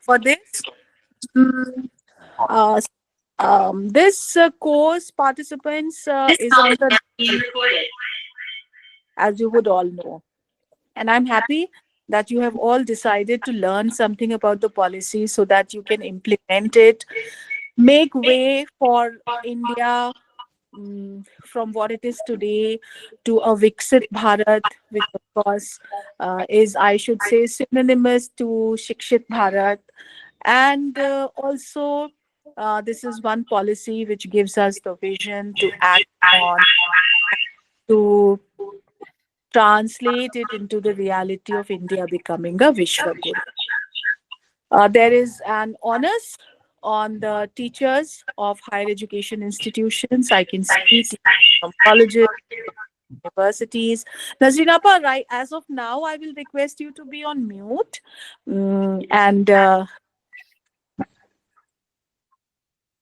For this, mm, uh, this course participants is on the, as you would all know. And I'm happy that you have all decided to learn something about the policy so that you can implement it, make way for India, from what it is today to a Viksit Bharat, which of course is, I should say, synonymous to Shikshit Bharat. And also, this is one policy which gives us the vision to act on, to translate it into the reality of India becoming a Vishwa Guru. There is an onus on the teachers of higher education institutions. I can see teachers from colleges, universities. Nazrinapa, right, as of now, I will request you to be on mute. And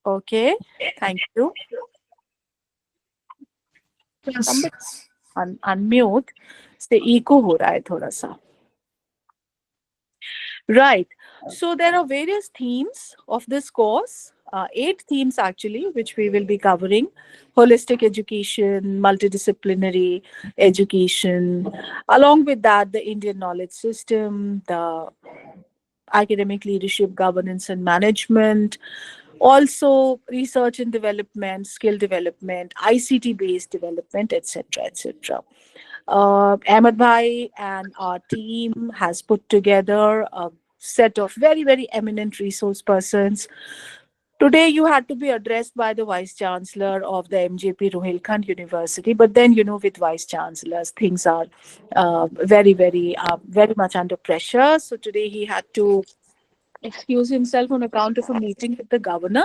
okay, thank you. Yes. Somebody unmute. से eco हो रहा है थोड़ा सा. Right. So there are various themes of this course, eight themes actually, which we will be covering: holistic education, multidisciplinary education, along with that, the Indian knowledge system, the academic leadership, governance, and management, also research and development, skill development, ICT based development, etc. etc. Ahmed Bhai and our team has put together a set of very, very eminent resource persons. Today, you had to be addressed by the Vice Chancellor of the MJP Rohilkhand University, but then, with Vice Chancellors, things are very much under pressure. So today, he had to excuse himself on account of a meeting with the governor,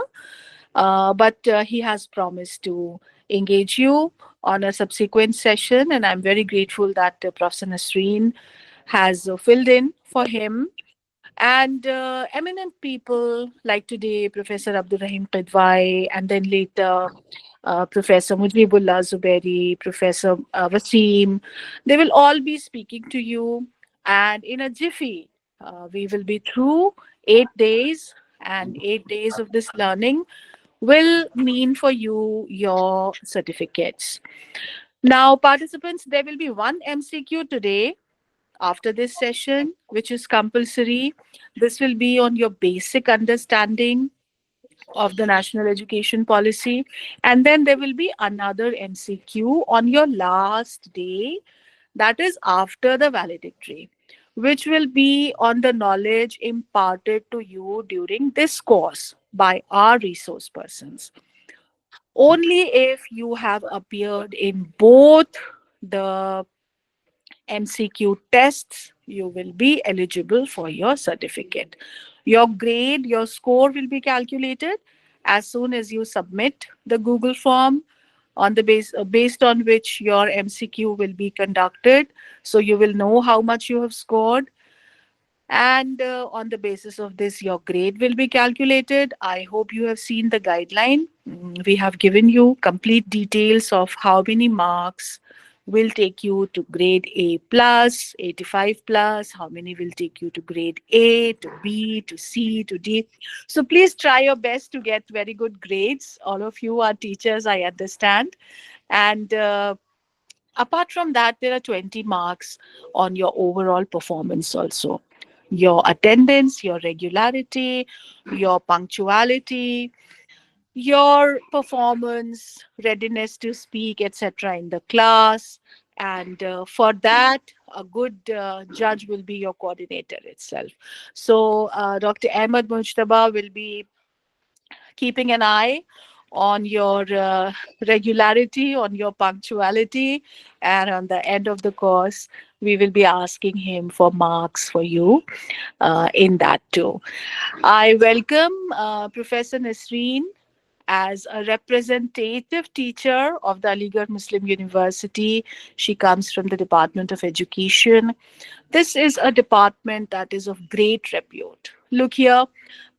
but he has promised to engage you on a subsequent session, and I'm very grateful that Professor Nasreen has filled in for him. And eminent people like today, Professor Abdul Rahim Pedwai, and then later Professor Mujibullah Zubairi, Professor Wasim, they will all be speaking to you. And in a jiffy, we will be through 8 days, and 8 days of this learning will mean for you your certificates. Now, participants, there will be one MCQ today after this session, which is compulsory. This will be on your basic understanding of the national education policy. And then there will be another MCQ on your last day, that is after the valedictory, which will be on the knowledge imparted to you during this course by our resource persons. Only if you have appeared in both the MCQ tests, you will be eligible for your certificate. Your grade, your score will be calculated as soon as you submit the Google form on the based on which your MCQ will be conducted. So you will know how much you have scored, and on the basis of this, your grade will be calculated. I hope you have seen the guideline. We have given you complete details of how many marks will take you to grade A plus, 85 plus, how many will take you to grade A, to B, to C, to D. So please try your best to get very good grades. All of you are teachers, I understand. And apart from that, there are 20 marks on your overall performance also. Your attendance, your regularity, your punctuality, your performance, readiness to speak, etc., in the class. And for that, a good judge will be your coordinator itself. So, Dr. Ahmed Mujtaba will be keeping an eye on your regularity, on your punctuality, and on the end of the course, we will be asking him for marks for you in that too. I welcome Professor Nasreen as a representative teacher of the Aligarh Muslim University. She comes from the Department of Education. This is a department that is of great repute. Look here,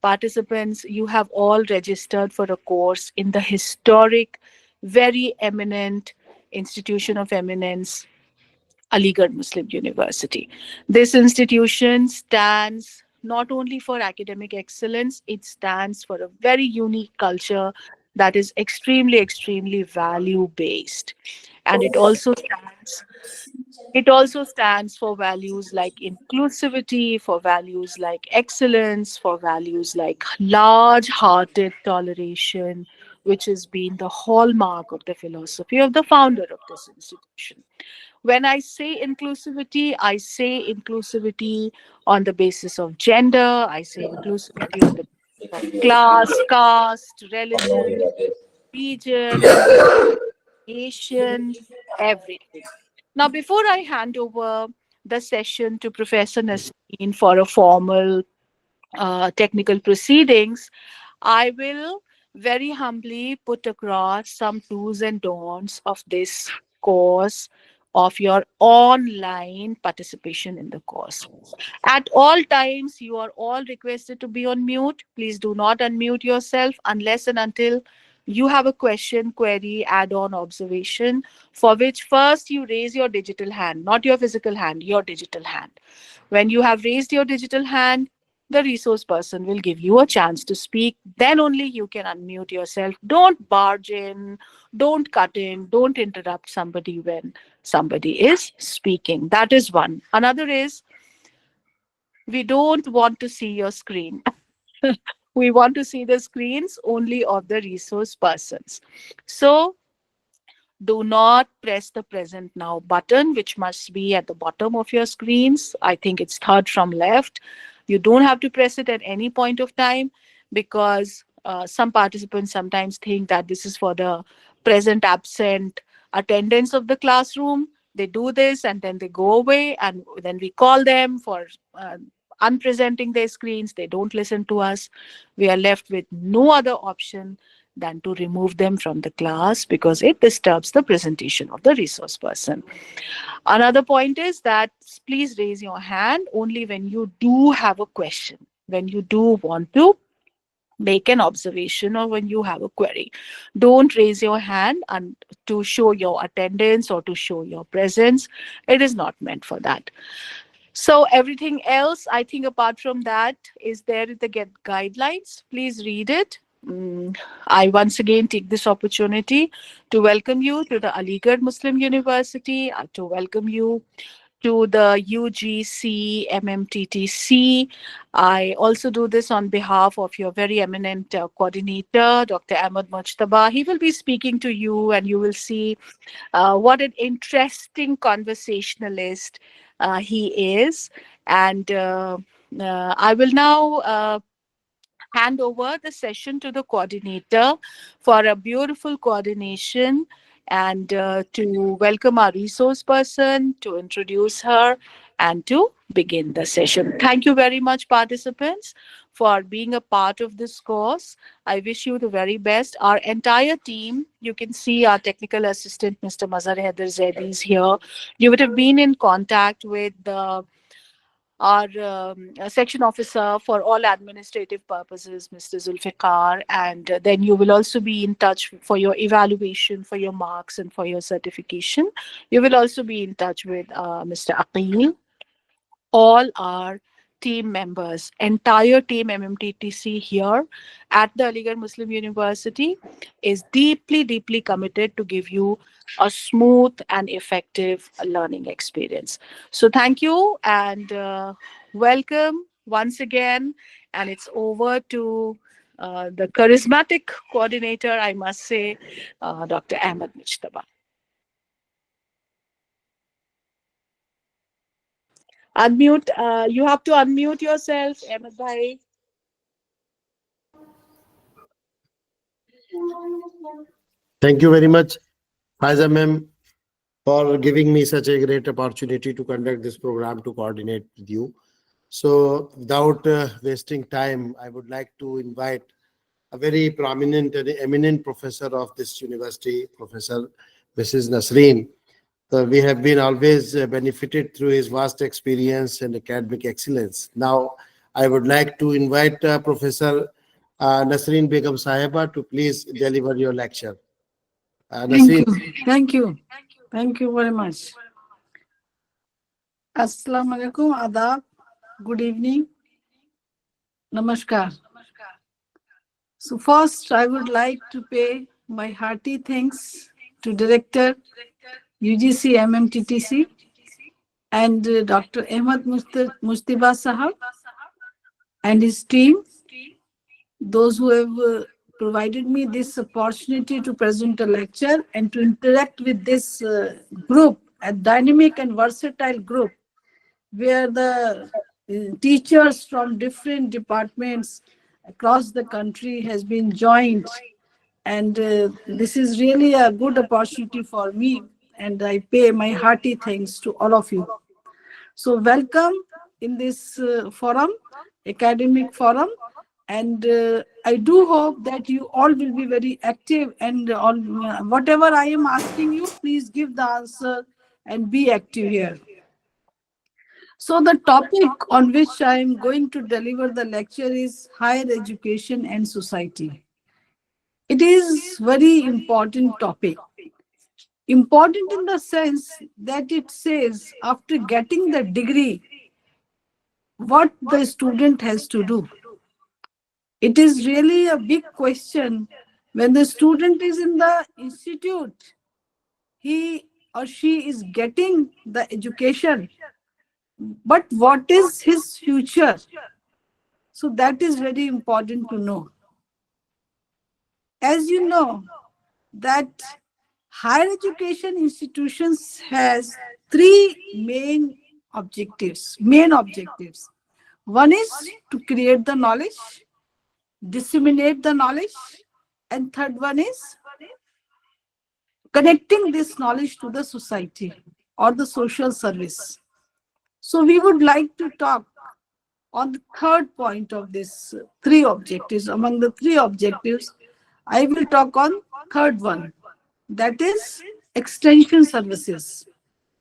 participants, you have all registered for a course in the historic, very eminent institution of eminence, Aligarh Muslim University. This institution stands not only for academic excellence, it stands for a very unique culture that is extremely, extremely value based. And it also stands for values like inclusivity, for values like excellence, for values like large hearted toleration, which has been the hallmark of the philosophy of the founder of this institution. When I say inclusivity, I say inclusivity on the basis of gender, I say inclusivity on the basis of class, caste, religion, region, Asian, everything. Now, before I hand over the session to Professor Nasreen for a formal technical proceedings, I will very humbly put across some do's and don'ts of this course, of your online participation in the course. At all times, you are all requested to be on mute. Please do not unmute yourself unless and until you have a question, query, add on, observation, for which first you raise your digital hand, not your physical hand, your digital hand. When you have raised your digital hand, the resource person will give you a chance to speak. Then only you can unmute yourself. Don't barge in, don't cut in, don't interrupt somebody when somebody is speaking. That is one. Another is, we don't want to see your screen. We want to see the screens only of the resource persons. So do not press the present now button, which must be at the bottom of your screens. I think it's third from left. You don't have to press it at any point of time, because some participants sometimes think that this is for the present absent attendance of the classroom. They do this and then they go away, and then we call them for unpresenting their screens. They don't listen to us. We are left with no other option than to remove them from the class, because it disturbs the presentation of the resource person. Another point is that please raise your hand only when you do have a question, when you do want to make an observation, or when you have a query. Don't raise your hand and to show your attendance or to show your presence. It is not meant for that. So everything else, I think apart from that, is there in the get guidelines. Please read it. I once again take this opportunity to welcome you to the Aligarh Muslim University, to welcome you to the UGC MMTTC. I also do this on behalf of your very eminent coordinator, Dr. Ahmed Mujtaba. He will be speaking to you, and you will see what an interesting conversationalist he is. And I will now hand over the session to the coordinator for a beautiful coordination, and to welcome our resource person, to introduce her, and to begin the session. Thank you very much, participants, for being a part of this course. I wish you the very best. Our entire team, you can see our technical assistant, Mr. Mazhar Haider Zaidi, is here. You would have been in contact with the our section officer for all administrative purposes, Mr. Zulfikar, and then you will also be in touch for your evaluation, for your marks, and for your certification. You will also be in touch with Mr. Aqeel. All our team members, entire team MMTTC here at the Aligarh Muslim University is deeply, deeply committed to give you a smooth and effective learning experience. So thank you, and welcome once again. And it's over to the charismatic coordinator, I must say, Dr. Ahmed Mujtaba. Unmute. You have to unmute yourself, Ahmed Bhai. Thank you very much, Faiza ma'am, for giving me such a great opportunity to conduct this program to coordinate with you. So, without wasting time, I would like to invite a very prominent and eminent professor of this university, Professor Mrs. Nasreen. We have been always benefited through his vast experience and academic excellence. Now, I would like to invite Professor Nasreen Begum Sahiba to please deliver your lecture. Thank Nasreen. you. Thank you. Thank you very much. Assalamu alaikum, adab. Good evening. Namaskar. So first, I would like to pay my hearty thanks to Director UGC MMTTC and Dr. Ahmad Mustiba Sahab and his team, those who have provided me this opportunity to present a lecture and to interact with this group, a dynamic and versatile group, where the teachers from different departments across the country has been joined, and this is really a good opportunity for me, and I pay my hearty thanks to all of you. So welcome in this forum, academic forum, and I do hope that you all will be very active, and all whatever I am asking you, please give the answer and be active here. So the topic on which I am going to deliver the lecture is higher education and society. It is very important topic. Important in the sense that it says after getting the degree, what the student has to do. It is really a big question when the student is in the institute, he or she is getting the education, but what is his future? So that is very important to know. As you know, that higher education institutions has three main objectives. One is to create the knowledge, disseminate the knowledge, and third one is connecting this knowledge to the society or the social service. So we would like to talk on the third point of this three objectives. Among the three objectives, I will talk on third one, that is extension services.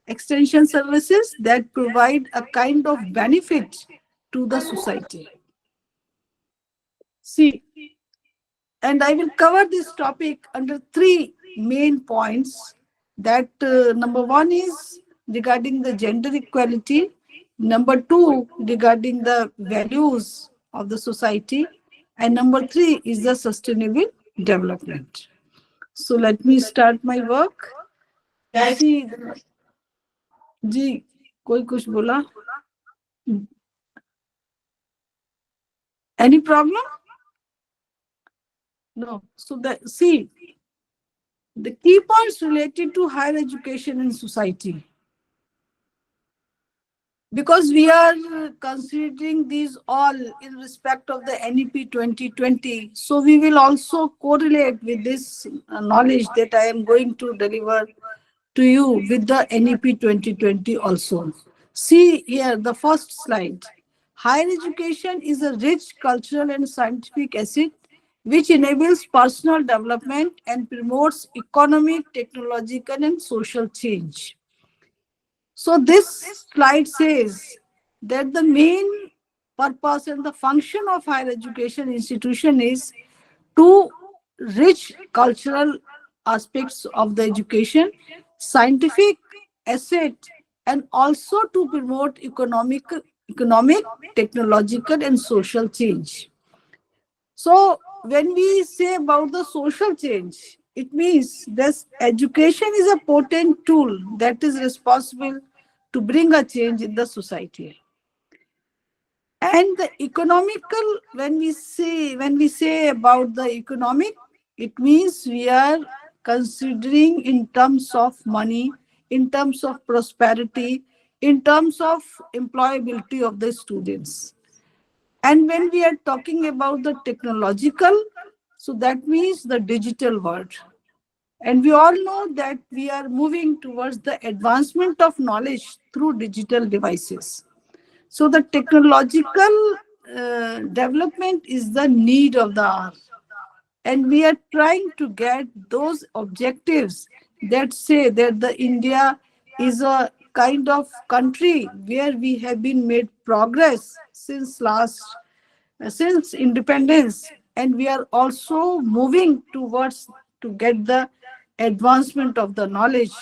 Extension services that provide a kind of benefit to the society. See, and I will cover this topic under three main points. That number one is regarding the gender equality. Number two, regarding the values of the society. And number three is the sustainable development. So let me start my work. See, जी कोई कुछ बोला? Any problem? No. So see, the key points related to higher education in society. Because we are considering these all in respect of the NEP 2020, so we will also correlate with this knowledge that I am going to deliver to you with the NEP 2020 also. See here, the first slide. Higher education is a rich cultural and scientific asset which enables personal development and promotes economic, technological, and social change. So this slide says that the main purpose and the function of higher education institution is to rich cultural aspects of the education, scientific asset, and also to promote economic, technological, and social change. So when we say about the social change, it means that education is a potent tool that is responsible to bring a change in the society. And the economical, when we say about the economic, it means we are considering in terms of money, in terms of prosperity, in terms of employability of the students. And when we are talking about the technological, so that means the digital world. And we all know that we are moving towards the advancement of knowledge through digital devices. So the technological development is the need of the hour. And we are trying to get those objectives that say that the India is a kind of country where we have been made progress since independence, and we are also moving towards to get the advancement of the knowledge,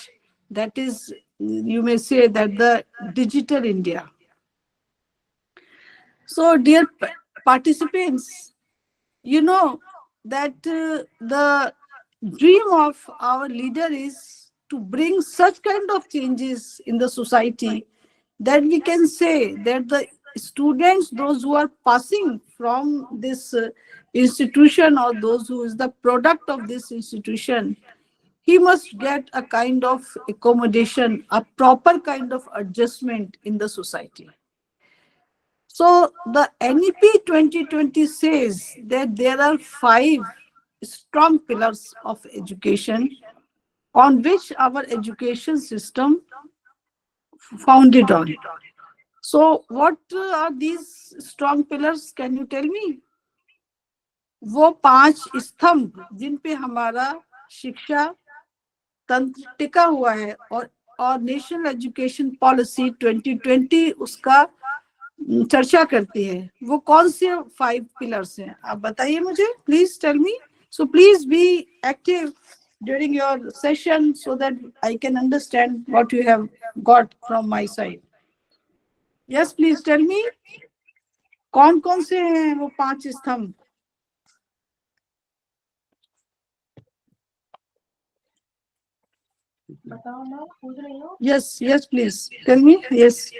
that is, you may say that the digital India. So dear participants, you know that the dream of our leader is to bring such kind of changes in the society that we can say that the students, those who are passing from this institution, or those who is the product of this institution, he must get a kind of accommodation, a proper kind of adjustment in the society. So the NEP 2020 says that there are 5 strong pillars of education on which our education system founded on. So what are these strong pillars? Can you tell me? वो 5 स्तंभ जिन पे हमारा शिक्षा तंत्र टिका हुआ है, और नेशनल एजुकेशन पॉलिसी 2020 उसका चर्चा करती है, वो कौन से 5 पिलर्स हैं? आप बताइए मुझे, please tell me. So please be active during your session so that I can understand what you have got from my side. Yes, please tell me. कौन से हैं वो 5 स्तंभ? बताओ ना, पूछ रही हो? Yes, please tell me. Yes.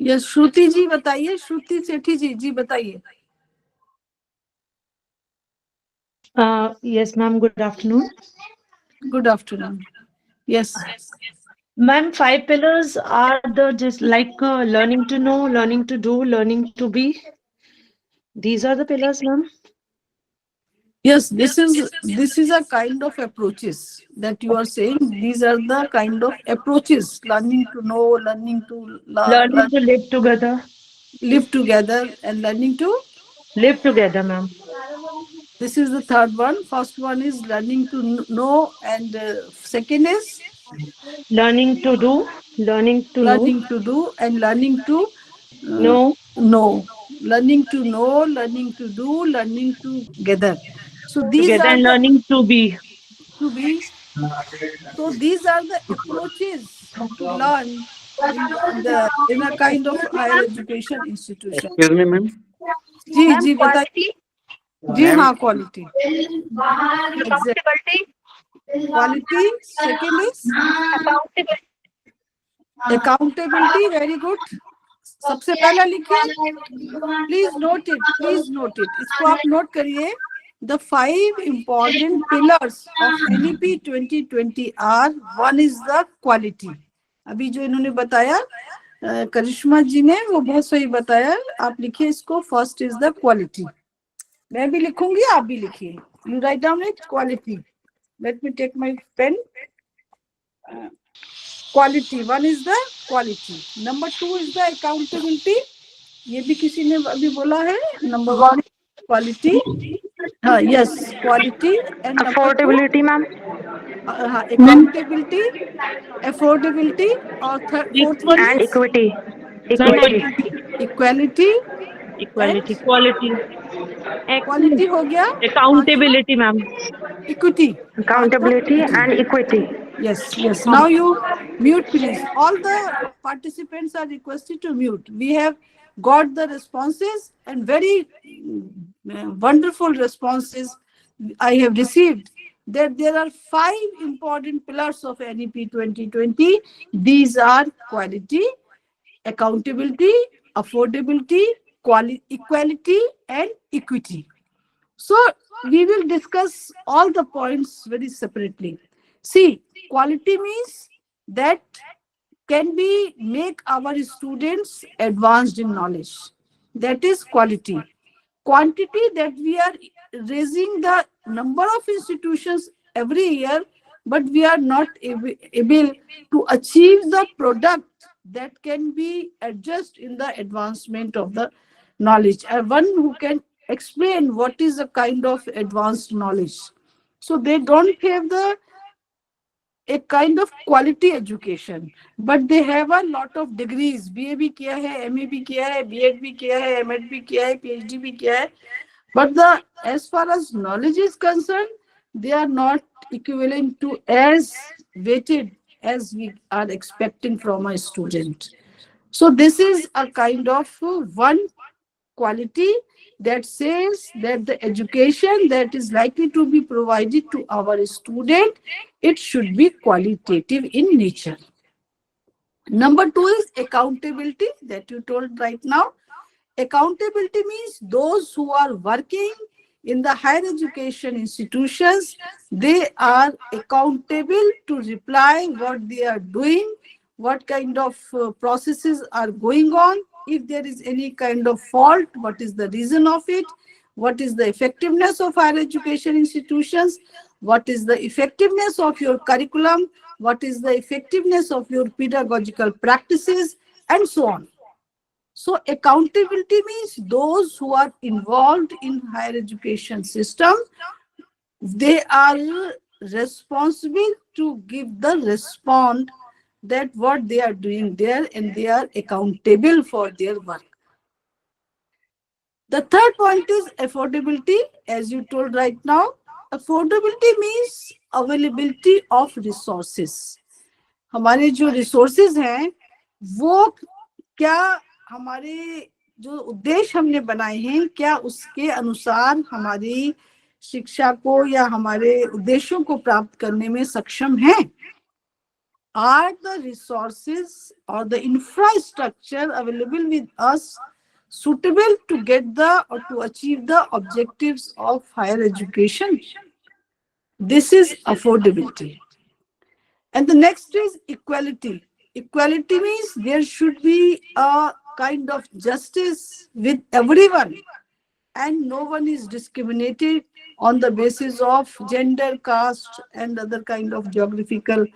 Yes, श्रुति जी बताइए, श्रुति सेठी जी बताइए. Yes, ma'am. Good afternoon. Good afternoon. Yes. Ma'am, 5 pillars are the just like learning to know, learning to do, learning to be. These are the pillars, ma'am. Yes, this is a kind of approaches that you are saying. These are the kind of approaches: learning to know, learning to Learning to live together. live together, and learning to Live together, ma'am. this is the third one. First one is learning to know, and second is Learning to do, learning to learning to do, and learning to know. know. Learning to know, learning to do, learning together. So these Together are and the learning to be. to be. So these are the approaches to learn in a kind of higher education institution. Excuse me, ma'am. जी बताइए. जी हाँ, quality. Accountability. Quality. Second is accountability. Very good. सबसे पहला लिखिए. Please note it. इसको आप note करिए. The 5 important pillars of NEP 2020 are: one is the quality. अभी जो इन्होंने बताया करिश्मा जी ने, वो बहुत सही बताया. आप लिखिए इसको. First is the quality. मैं भी लिखूंगी, आप भी लिखिए. You write down it. Quality. Let me take my pen. Quality. 1 is the quality. Number 2 is the accountability. ये भी किसी ने अभी बोला है. Number 1 quality. हाँ, yes, quality. And affordability ma'am. हाँ, अकाउंटेबिलिटी, अफोर्डेबिलिटी, और fourth one and is equity. Equality. Equality. Quality. Quality हो गया. Accountability, ma'am. Equity. Accountability and equity. Yes. Now you mute, please. All the participants are requested to mute. We have got the responses, and very wonderful responses I have received, that there are 5 important pillars of NEP 2020. These are quality, accountability, affordability, equality, and equity. So we will discuss all the points very separately. See, quality means that can be make our students advanced in knowledge. That is quality. Quantity, that we are raising the number of institutions every year, but we are not able to achieve the product that can be adjusted in the advancement of the knowledge. And one who can explain what is a kind of advanced knowledge. So they don't have a kind of quality education, but they have a lot of degrees. BA भी किया है, MA भी किया है, B.Ed भी किया है, M.Ed भी किया है, PhD भी किया है. But as far as knowledge is concerned, they are not equivalent to as weighted as we are expecting from a student. So this is a kind of one quality that says that the education that is likely to be provided to our student, it should be qualitative in nature. Number two is accountability that you told right now. Accountability means those who are working in the higher education institutions, they are accountable to reply what they are doing, what kind of processes are going on. If there is any kind of fault, what is the reason of it? What is the effectiveness of higher education institutions? What is the effectiveness of your curriculum? What is the effectiveness of your pedagogical practices? And so on. So accountability means those who are involved in higher education system, they are responsible to give the response that what they are doing there, and they are accountable for their work. The third point is affordability, as you told right now. Affordability means availability of resources. हमारे जो resources हैं, वो क्या हमारे जो उद्देश्य हमने बनाए हैं, क्या उसके अनुसार हमारी शिक्षा को या हमारे उद्देश्यों को प्राप्त करने में सक्षम हैं? Are the resources or the infrastructure available with us suitable to get the or to achieve the objectives of higher education? This is affordability. And the next is equality. Equality means there should be a kind of justice with everyone, and no one is discriminated on the basis of gender, caste, and other kind of geographical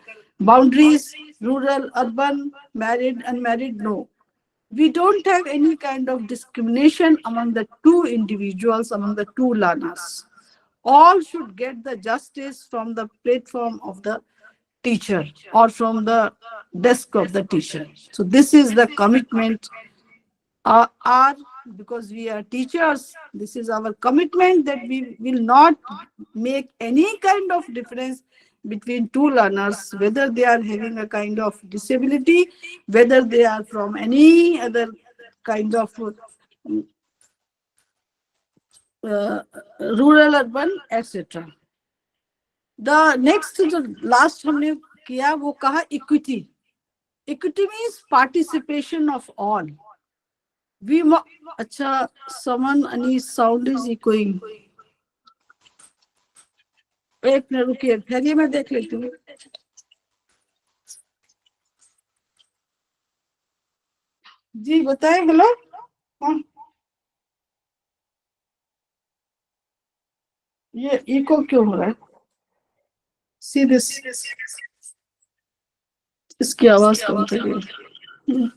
boundaries, rural, urban, married, unmarried. No, we don't have any kind of discrimination among the two individuals, among the two learners. All should get the justice from the platform of the teacher or from the desk of the teacher. So this is the commitment. Our Because we are teachers, this is our commitment that we will not make any kind of difference between two learners, whether they are having a kind of disability, whether they are from any other kind of rural, urban, etc. The next, the last हमने किया वो कहा equity. Equity means participation of all. अच्छा, someone any sound is echoing. एक minute रुकिए, ठहरिए, मैं देख लेती हूँ. जी बताएं. हेलो. हाँ, ये इको क्यों हो रहा है? See this. इसकी आवाज कम करिए.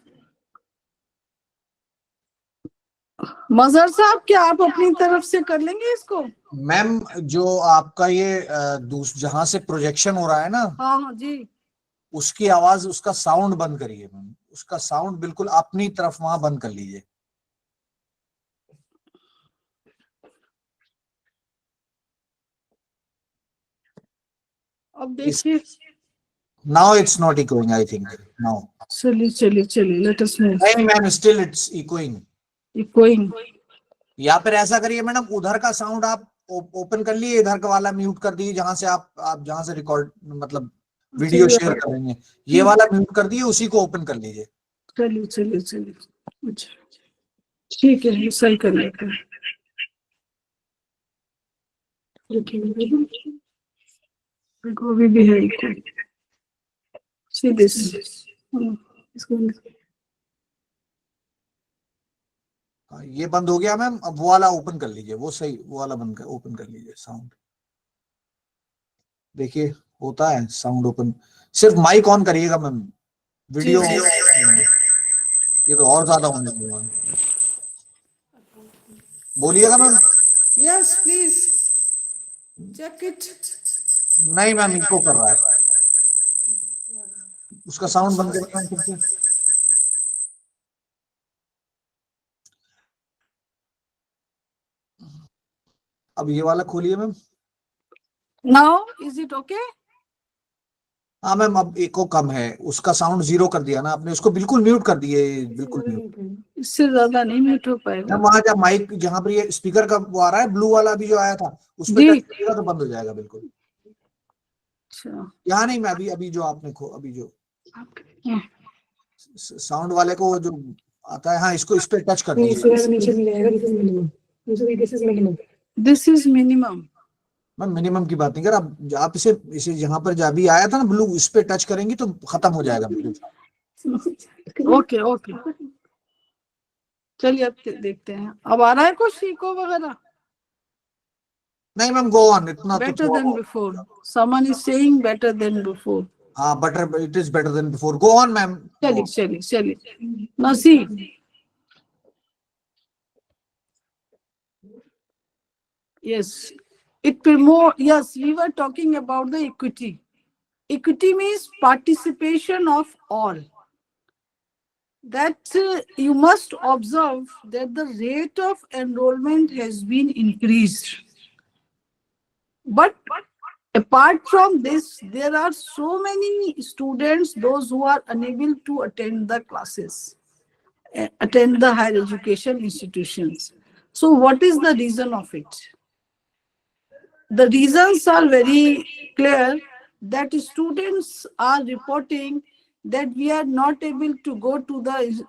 मजहर साहब, क्या आप अपनी तरफ से कर लेंगे इसको? मैम, जो आपका ये जहां से प्रोजेक्शन हो रहा है ना, हाँ हाँ जी, उसकी आवाज, उसका साउंड बंद करिए मैम. उसका साउंड बिल्कुल अपनी तरफ वहां बंद कर लीजिए. अब देखिए. Now it's not echoing, I think now. चलिए चलिए चलिए, लेट अस मूव. नहीं ma'am, still it's echoing. Echoing. या फिर ऐसा करिए मैडम, उधर का साउंड आप ओपन कर लिए, इधर का वाला म्यूट कर दीजिए, जहां से आप जहां से रिकॉर्ड मतलब वीडियो शेयर करेंगे, ये वाला म्यूट कर दिए, उसी को ओपन कर लीजिए. चलिए चलिए चलिए. अच्छा ठीक है, सही कर लेते हैं. देखो अभी भी है इको. See this. इसको ये बंद हो गया मैम. अब वो वाला ओपन कर लीजिए, वो सही, वो वाला बंद कर, ओपन कर लीजिए साउंड. देखिए होता है साउंड ओपन. सिर्फ माइक ऑन करिएगा मैम, वीडियो ये तो और ज्यादा होने लगा. बोलिएगा ma'am. Yes please check it. नहीं मैम, इको कर रहा है. उसका साउंड बंद करें मैम फिर से. अब ये वाला खोलिए ma'am. Now is it okay? हाँ मैम, अब एको कम है, उसका साउंड 0 कर दिया ना आपने, उसको बिल्कुल म्यूट कर दिए, बिल्कुल म्यूट। इससे ज्यादा नहीं म्यूट हो पाएगा। मैम वहाँ जब माइक, जहाँ पर ये स्पीकर का वो आ रहा है ब्लू वाला भी जो आया था, उस पर जी। टच करिएगा तो बंद हो जाएगा बिल्कुल। अच्छा, यहाँ नहीं, मैं अभी अभी जो आपने अभी जो हाँ। साउंड वाले को जो आता है, हाँ इसको, इस पे टच कर दीजिए। This is minimum. मैं मिनिमम की बात नहीं कर रहा, आप इसे इसे जहां पर जब भी आया था ना ब्लू, इस पे टच करेंगी तो खत्म हो जाएगा बिल्कुल। ओके ओके, चलिए अब देखते हैं, अब आ रहा है कुछ इको वगैरह? नहीं मैम, गो ऑन, इतना तो better than before, someone is saying better than before. हाँ, butter, it is better than before, go on ma'am. चलिए चलिए चलिए, now see, yes, it promote, yes, we were talking about the equity. Equity means participation of all. That you must observe that the rate of enrollment has been increased. But apart from this, there are so many students, those who are unable to attend the classes, attend the higher education institutions. So what is the reason of it? The reasons are very clear, that students are reporting that we are not able to go to the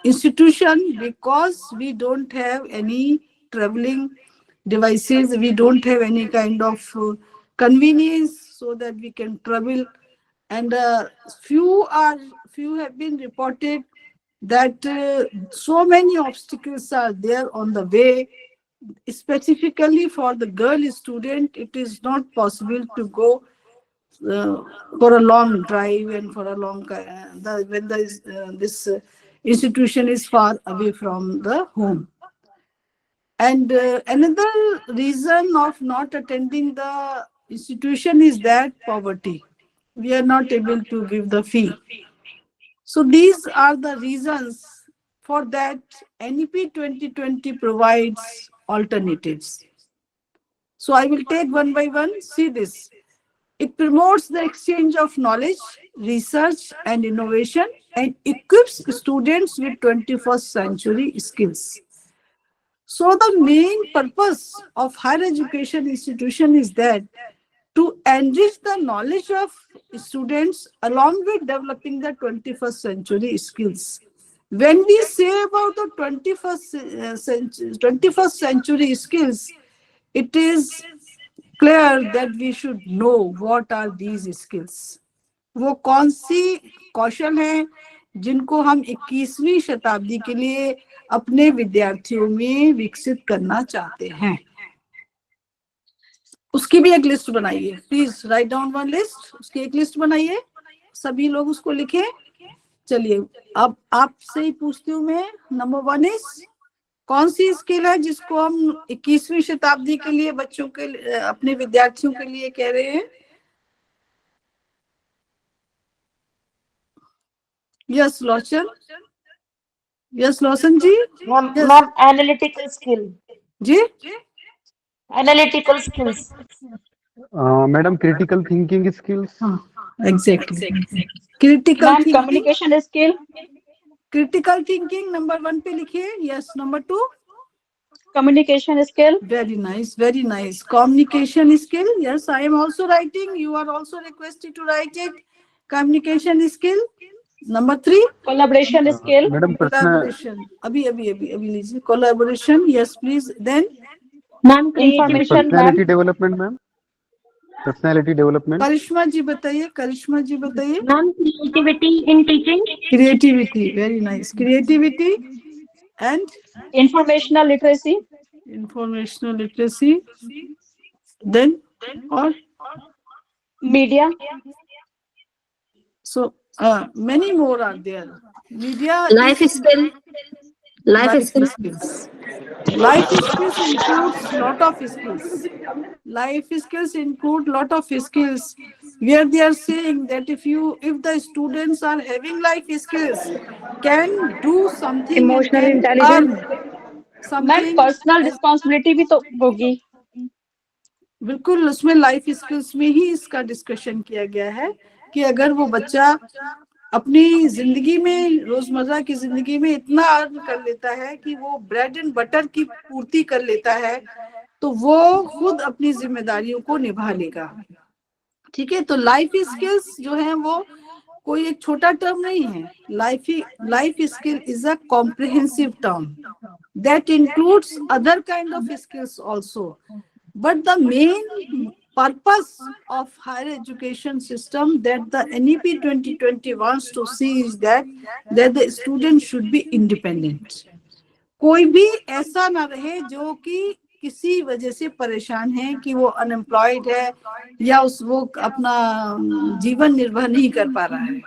institution because we don't have any traveling devices, we don't have any kind of convenience so that we can travel, and few have been reported that so many obstacles are there on the way. Specifically for the girl student, it is not possible to go for a long drive and for a long when this institution is far away from the home. And another reason of not attending the institution is that poverty. We are not able to give the fee. So these are the reasons. For that, NEP 2020 provides alternatives. So I will take one by one. See this. It promotes the exchange of knowledge, research, and innovation, and equips students with 21st century skills. So the main purpose of higher education institution is that to enrich the knowledge of students along with developing the 21st century skills. When we say about the 21st century skills, it is clear that we should know what are these skills. वो कौन सी कौशल हैं जिनको हम 21वीं शताब्दी के लिए अपने विद्यार्थियों में विकसित करना चाहते हैं, उसकी भी एक लिस्ट बनाइए। Please write down one list, उसकी एक लिस्ट बनाइए, सभी लोग उसको लिखें। चलिए अब आपसे ही पूछती हूँ मैं, नंबर 1 इज, कौन सी स्किल है जिसको हम 21वीं शताब्दी के लिए बच्चों के अपने विद्यार्थियों के लिए कह रहे हैं? Yes Lochan, yes Lochan ji. Ma'am analytical skill जी, analytical skills madam critical thinking skills. हाँ exactly, critical ma'am thinking. Communication skill, critical thinking number 1 पे लिखिए। Yes, number 2 communication skill, very nice, very nice, communication skill. Yes, I am also writing, you are also requested to write it, communication skill. Number 3 collaboration skill, madam collaboration. अभी लीजिए, collaboration. Yes please. Then ma'am information, personality development ma'am, personality development. Karishma ji बताइए, करिश्मा जी बताइए। Ma'am, creativity in teaching. creativity, very nice, creativity. And informational literacy, informational literacy. Then or media, so many more are there. Media Life is skill. Life skills. Life skills includes lot of skills. Life skills include lot of skills, where they are saying that if the students are having life skills, can do something, Emotional and intelligence. earn ma'am something. Personal responsibility भी तो होगी। बिल्कुल उसमें life skills में ही इसका discussion किया गया है कि अगर वो बच्चा अपनी जिंदगी में, रोजमर्रा की जिंदगी में इतना अर्न कर लेता है कि वो ब्रेड एंड बटर की पूर्ति कर लेता है, तो वो खुद अपनी जिम्मेदारियों को निभा लेगा। ठीक है, तो लाइफ स्किल्स जो है वो कोई एक छोटा टर्म नहीं है। Life skill is a comprehensive term that includes other kind of skills also, but the main purpose of higher education system that the NEP 2020 wants to see is that the student should be independent. कोई भी ऐसा ना रहे जो कि किसी वजह से परेशान है, कि वो अनएम्प्लॉयड है या वो अपना जीवन निर्वाह नहीं कर पा रहा है।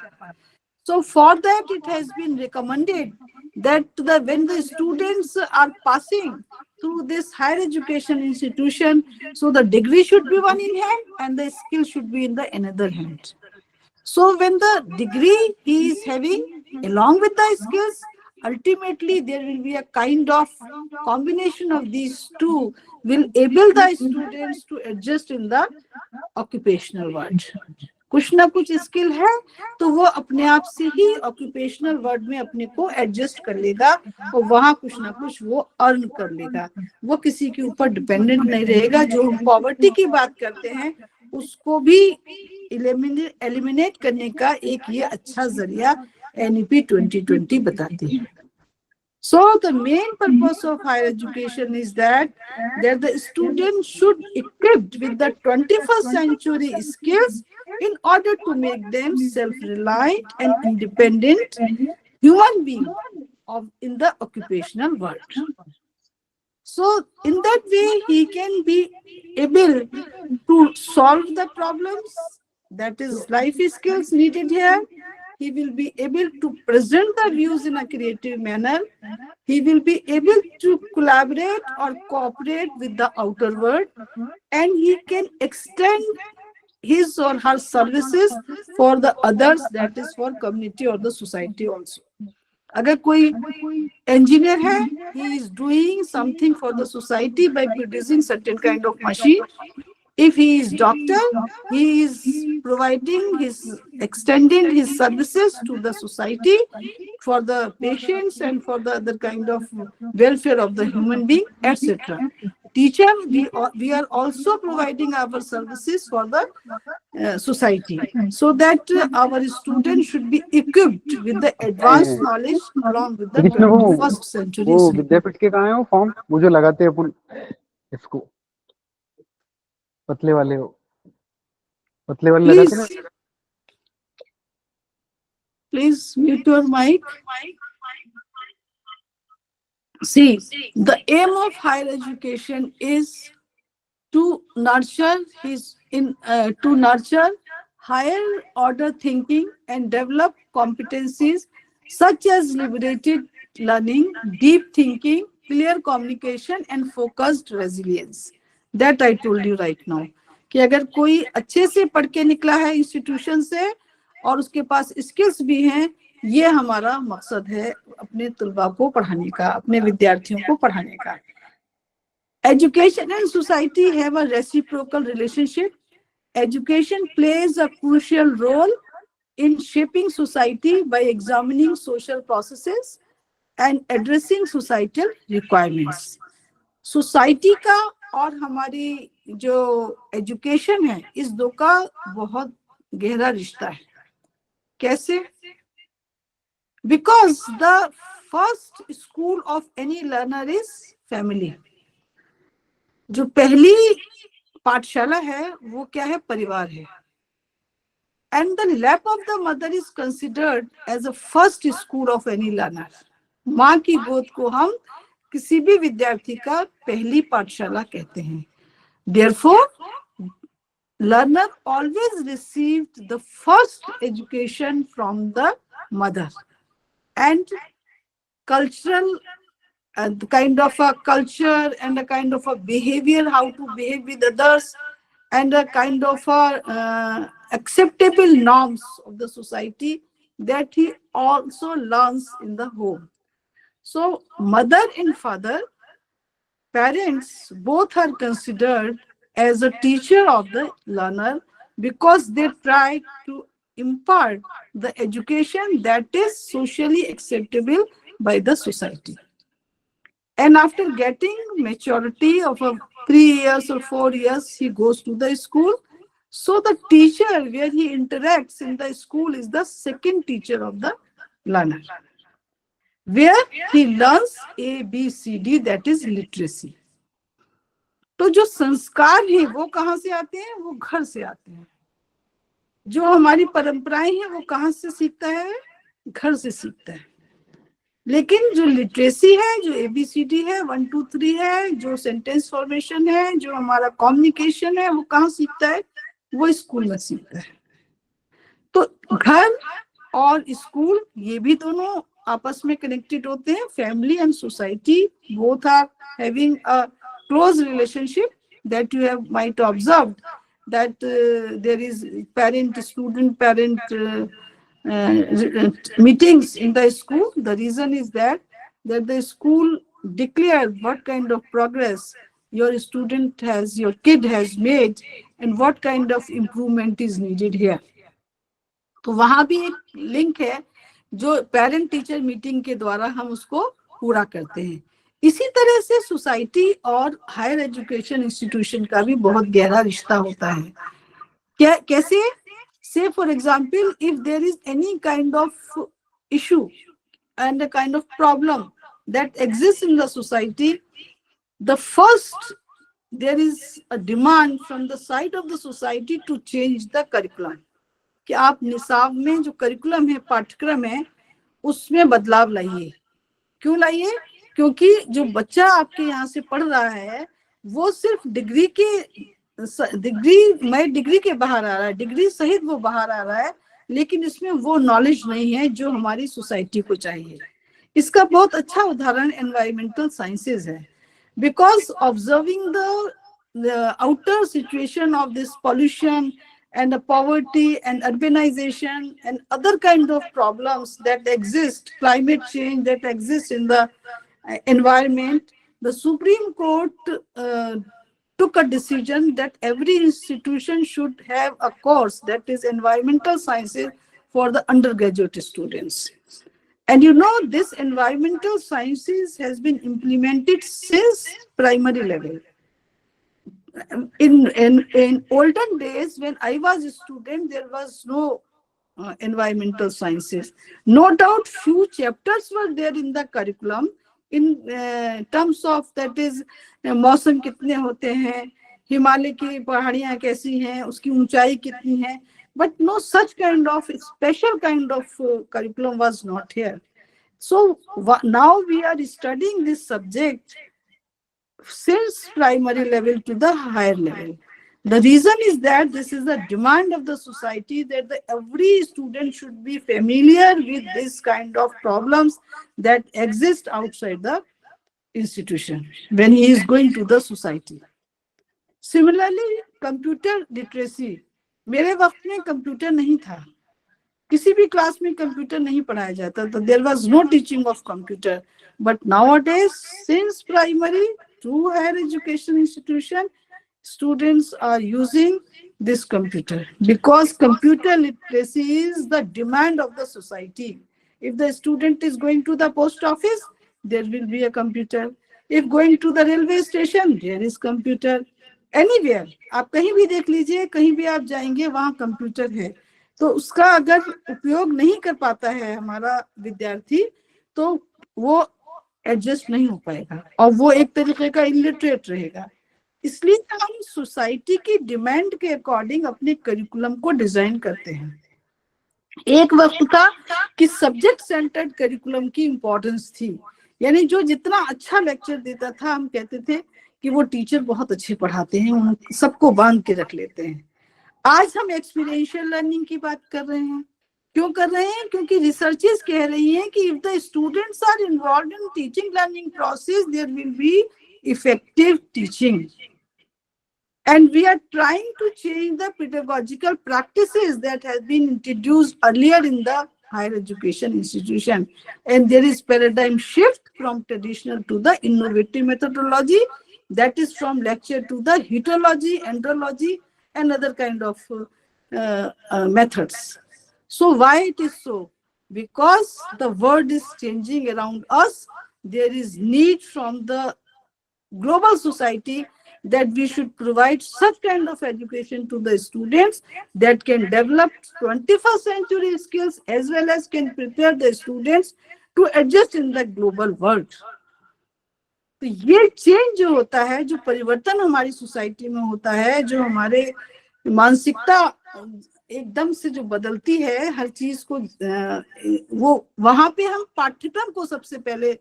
So for that it has been recommended that when the students are passing through this higher education institution, so the degree should be one in hand and the skill should be in the another hand. So when the degree he is having along with the skills, ultimately there will be a kind of combination of these two will able the students to adjust in the occupational world. कुछ ना कुछ skill है तो वो अपने आप से ही occupational word में अपने को एडजस्ट कर लेगा और वहां कुछ ना कुछ वो अर्न कर लेगा, वो किसी के ऊपर डिपेंडेंट नहीं रहेगा। जो हम पॉवर्टी की बात करते हैं उसको भी एलिमिनेट करने का एक ये अच्छा जरिया NEP 2020 बताती है। So the main purpose of higher education is that the student should equipped with the 21st century skills in order to make them self-reliant and independent human beings in the occupational world. So in that way, he can be able to solve the problems, that is life skills needed here. He will be able to present the views in a creative manner. He will be able to collaborate or cooperate with the outer world, and he can extend his or her services for the others, that is for community or the society also. अगर कोई engineer है, he is doing something for the society by producing certain kind of machine. If he is doctor, he is extending his services to the society for the patients and for the other kind of welfare of the human being, etc. Teacher, we are also providing our services for the society, so that our students should be equipped with the advanced knowledge along with the 21st century. वो विद्यापीठ के कहाँ है वो form, वो जो लगाते हैं अपन इसको पतले वाले लगाते हैं ना। Please mute your mic. See, the aim of higher education is to nurture higher order thinking and develop competencies such as liberated learning, deep thinking, clear communication, and focused resilience. That I told you right now. कि अगर कोई अच्छे से पढ़ के निकला है institution से और उसके पास स्किल्स भी हैं, ये हमारा मकसद है अपने तुलबा को पढ़ाने का, अपने विद्यार्थियों को पढ़ाने का। Education and society have a reciprocal relationship. Education plays a crucial role in shaping society by examining social processes and addressing societal requirements. Society का और हमारी जो एजुकेशन है, इस दो का बहुत गहरा रिश्ता है। कैसे? Because the first school of any learner is family. जो पहली पाठशाला है वो क्या है? परिवार है। And the lap of the mother is considered as a first school of any learner. माँ की गोद को हम किसी भी विद्यार्थी का पहली पाठशाला कहते हैं। Therefore, learner always received the first education from the mother, and cultural and kind of a culture and a kind of a behavior, how to behave with others, and a kind of a acceptable norms of the society that he also learns in the home. So mother and father, parents, both are considered as a teacher of the learner, because they try to impart the education that is socially acceptable by the society. And after getting maturity of a 3 years or 4 years, he goes to the school. So the teacher where he interacts in the school is the second teacher of the learner, where he learns A, B, C, D, that is literacy. तो जो संस्कार हैं वो कहाँ से आते हैं? वो घर से आते हैं. जो हमारी परंपराएं हैं वो कहाँ से सीखता है? घर से सीखता है. लेकिन जो लिटरेसी है, जो ABCD है, 1 2 3 है, जो सेंटेंस फॉर्मेशन है, जो हमारा कम्युनिकेशन है, वो कहाँ सीखता है? वो स्कूल में सीखता है. तो घर और स्कूल ये भी दोनों आपस में कनेक्टेड होते हैं. Family and society both are having a close relationship, that you have might observed that there is student parent meetings in the school. The reason is that the school declared what kind of progress your student has, your kid has made, and what kind of improvement is needed here. तो वहां भी एक link है जो parent teacher meeting के द्वारा हम उसको पूरा करते हैं. इसी तरह से सोसाइटी और हायर एजुकेशन इंस्टीट्यूशन का भी बहुत गहरा रिश्ता होता है. कैसे? से for example, if there is any kind of issue and a kind of problem that exist in the society, the first there is a demand from the side of the society to change the curriculum. कि आप निसाब में जो curriculum है, पाठ्यक्रम है, उसमें बदलाव लाइए. क्यों लाइए? क्योंकि जो बच्चा आपके यहाँ से पढ़ रहा है वो सिर्फ डिग्री के बाहर आ रहा है, डिग्री सहित वो बाहर आ रहा है, लेकिन इसमें वो नॉलेज नहीं है जो हमारी सोसाइटी को चाहिए. इसका बहुत अच्छा उदाहरण एनवायरमेंटल साइंसेज है. Because observing the outer situation of this pollution and the poverty and urbanization and other kind of problems that exist, climate change that exists in the environment, the Supreme Court took a decision that every institution should have a course that is environmental sciences for the undergraduate students. And you know, this environmental sciences has been implemented since primary level. In olden days, when I was a student, there was no environmental sciences. No doubt few chapters were there in the curriculum in terms of, that is, मौसम कितने होते हैं, हिमालय की पहाड़ियाँ कैसी हैं, उसकी ऊंचाई कितनी है, but no such kind of special kind of curriculum was not here. So now we are studying this subject since primary level to the higher level. The reason is that this is a demand of the society, that every student should be familiar with this kind of problems that exist outside the institution when he is going to the society. Similarly, computer literacy. मेरे वक्त में computer नहीं था, किसी भी class में computer नहीं पढ़ाया जाता था. There was no teaching of computer. But nowadays, since primary to higher education institution, students are using this computer because computer literacy is the demand of the society. If the student is going to the post office, there will be a computer. If going to the railway station, there is computer. Anywhere, आप कहीं भी देख लीजिए, कहीं भी आप जाएंगे वहाँ कंप्यूटर है. तो उसका अगर उपयोग नहीं कर पाता है हमारा विद्यार्थी, तो वो एडजस्ट नहीं हो पाएगा और वो एक तरीके का इलिटरेट रहेगा. इसलिए हम सोसाइटी की डिमांड के अकॉर्डिंग अपने करिकुलम को डिजाइन करते हैं. एक वक्त था कि सब्जेक्ट सेंटर्ड करिकुलम की इंपॉर्टेंस थी, यानी जो जितना अच्छा लेक्चर देता था हम कहते थे कि वो टीचर बहुत अच्छे पढ़ाते हैं, उन सबको बांध के रख लेते हैं. आज हम एक्सपीरियंशियल लर्निंग की बात कर रहे हैं. क्यों कर रहे हैं? क्योंकि रिसर्चेस कह रही हैं कि if the students are involved in teaching learning process, there will be effective teaching. And we are trying to change the pedagogical practices that have been introduced earlier in the higher education institution. And there is paradigm shift from traditional to the innovative methodology That is from lecture to the heterology, andrology, and other kind of methods. So why it is so? Because the world is changing around us. There is need from the global society that we should provide such kind of education to the students that can develop 21st century skills as well as can prepare the students to adjust in the global world. तो ये change जो होता है, जो परिवर्तन हमारी society में होता है, जो हमारे मानसिकता एकदम से जो बदलती है हर चीज को, वो वहां पे हम पाठ्यक्रम को सबसे पहले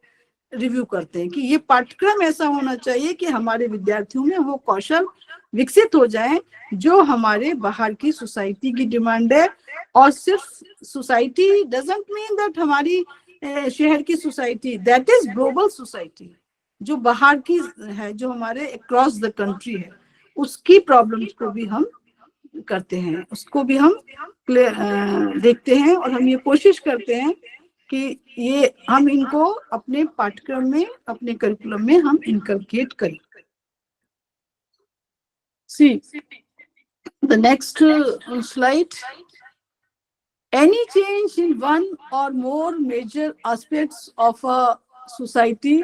रिव्यू करते हैं कि ये पाठ्यक्रम ऐसा होना चाहिए कि हमारे विद्यार्थियों में वो कौशल विकसित हो जाएं जो हमारे बाहर की सोसाइटी की डिमांड है। और सिर्फ सोसाइटी डजंट मीन दैट हमारी शहर की society, that is global society, जो बाहर की है, जो हमारे अक्रॉस द कंट्री है, उसकी प्रॉब्लम्स को भी हम करते हैं, उसको भी हम देखते हैं और हम ये कोशिश करते हैं कि ये हम इनको अपने पाठ्यक्रम में, अपने करिकुलम में हम इनकलकेट करें। See the next slide. Any change in one or more major aspects of a society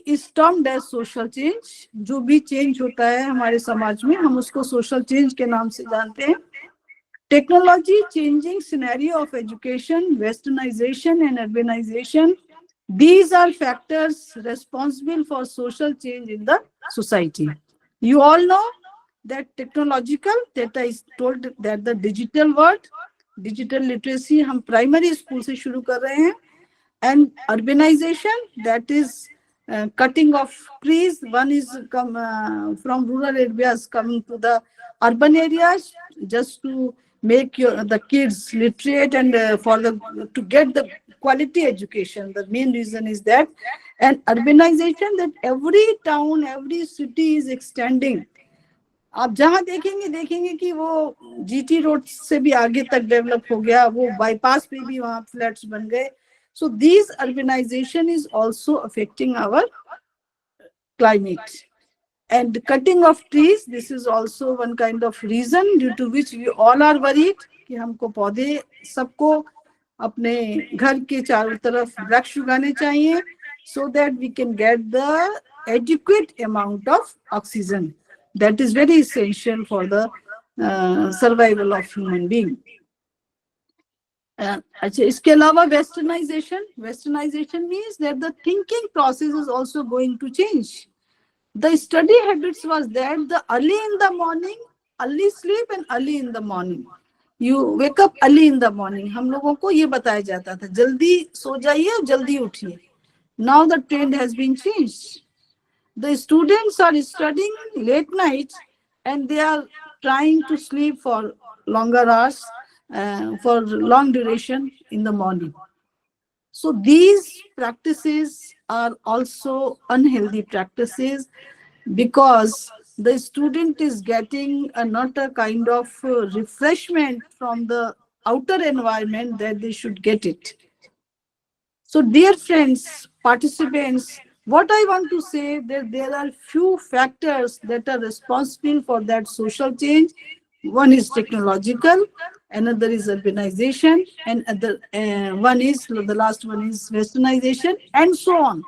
is termed as social change. जो भी चेंज होता है हमारे समाज में हम उसको सोशल चेंज के नाम से जानते हैं। Technology changing scenario of education, westernization and urbanization, these are factors responsible for social change in the society. You all know that technological, that I told that the digital world, digital literacy हम primary school से शुरू कर रहे हैं, and urbanization, that is cutting of trees. One is from rural areas coming to the urban areas just to make the kids literate and to get the quality education. The main reason is that, and urbanization, that every town, every city is extending. आप जहाँ देखेंगे कि वो GT road से भी आगे तक develop हो गया, वो बाईपास पे भी वहाँ फ्लैट्स बन गए. So this urbanization is also affecting our climate. And cutting of trees, this is also one kind of reason due to which we all are worried कि हमको पौधे सबको अपने घर के चारों तरफ वृक्ष उगाने चाहिए, so that we can get the adequate amount of oxygen that is very essential for the survival of human being. अच्छा, इसके अलावा westernization means that the thinking process is also going to change. The study habits was that the early in the morning, early sleep and early in the morning. You wake up early in the morning. हम लोगों को ये बताया जाता था, जल्दी सो जाइए और जल्दी उठिए. Now the trend has been changed. The students are studying late night and they are trying to sleep for longer hours, for long duration in the morning. So these practices are also unhealthy practices because the student is getting not a kind of refreshment from the outer environment that they should get it. So dear friends, participants, what I want to say that there are few factors that are responsible for that social change. One is technological, another is urbanization, and one is, the last one is westernization, and so on.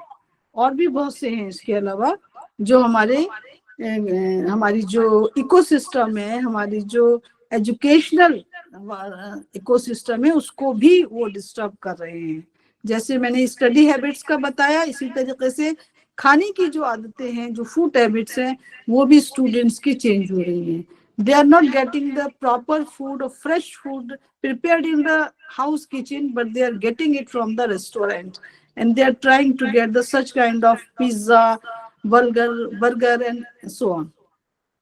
और भी बहुत से हैं इसके अलावा जो हमारी जो इकोसिस्टम है, हमारी जो एजुकेशनल इकोसिस्टम है, उसको भी वो डिस्टर्ब कर रहे हैं. जैसे मैंने स्टडी हैबिट्स का बताया, इसी तरीके से खाने की जो आदतें हैं, जो फूड हैबिट्स हैं, वो भी स्टूडेंट्स की चेंज हो रही हैं. They are not getting the proper food or fresh food prepared in the house kitchen, but they are getting it from the restaurant. And they are trying to get the such kind of pizza, burger, and so on.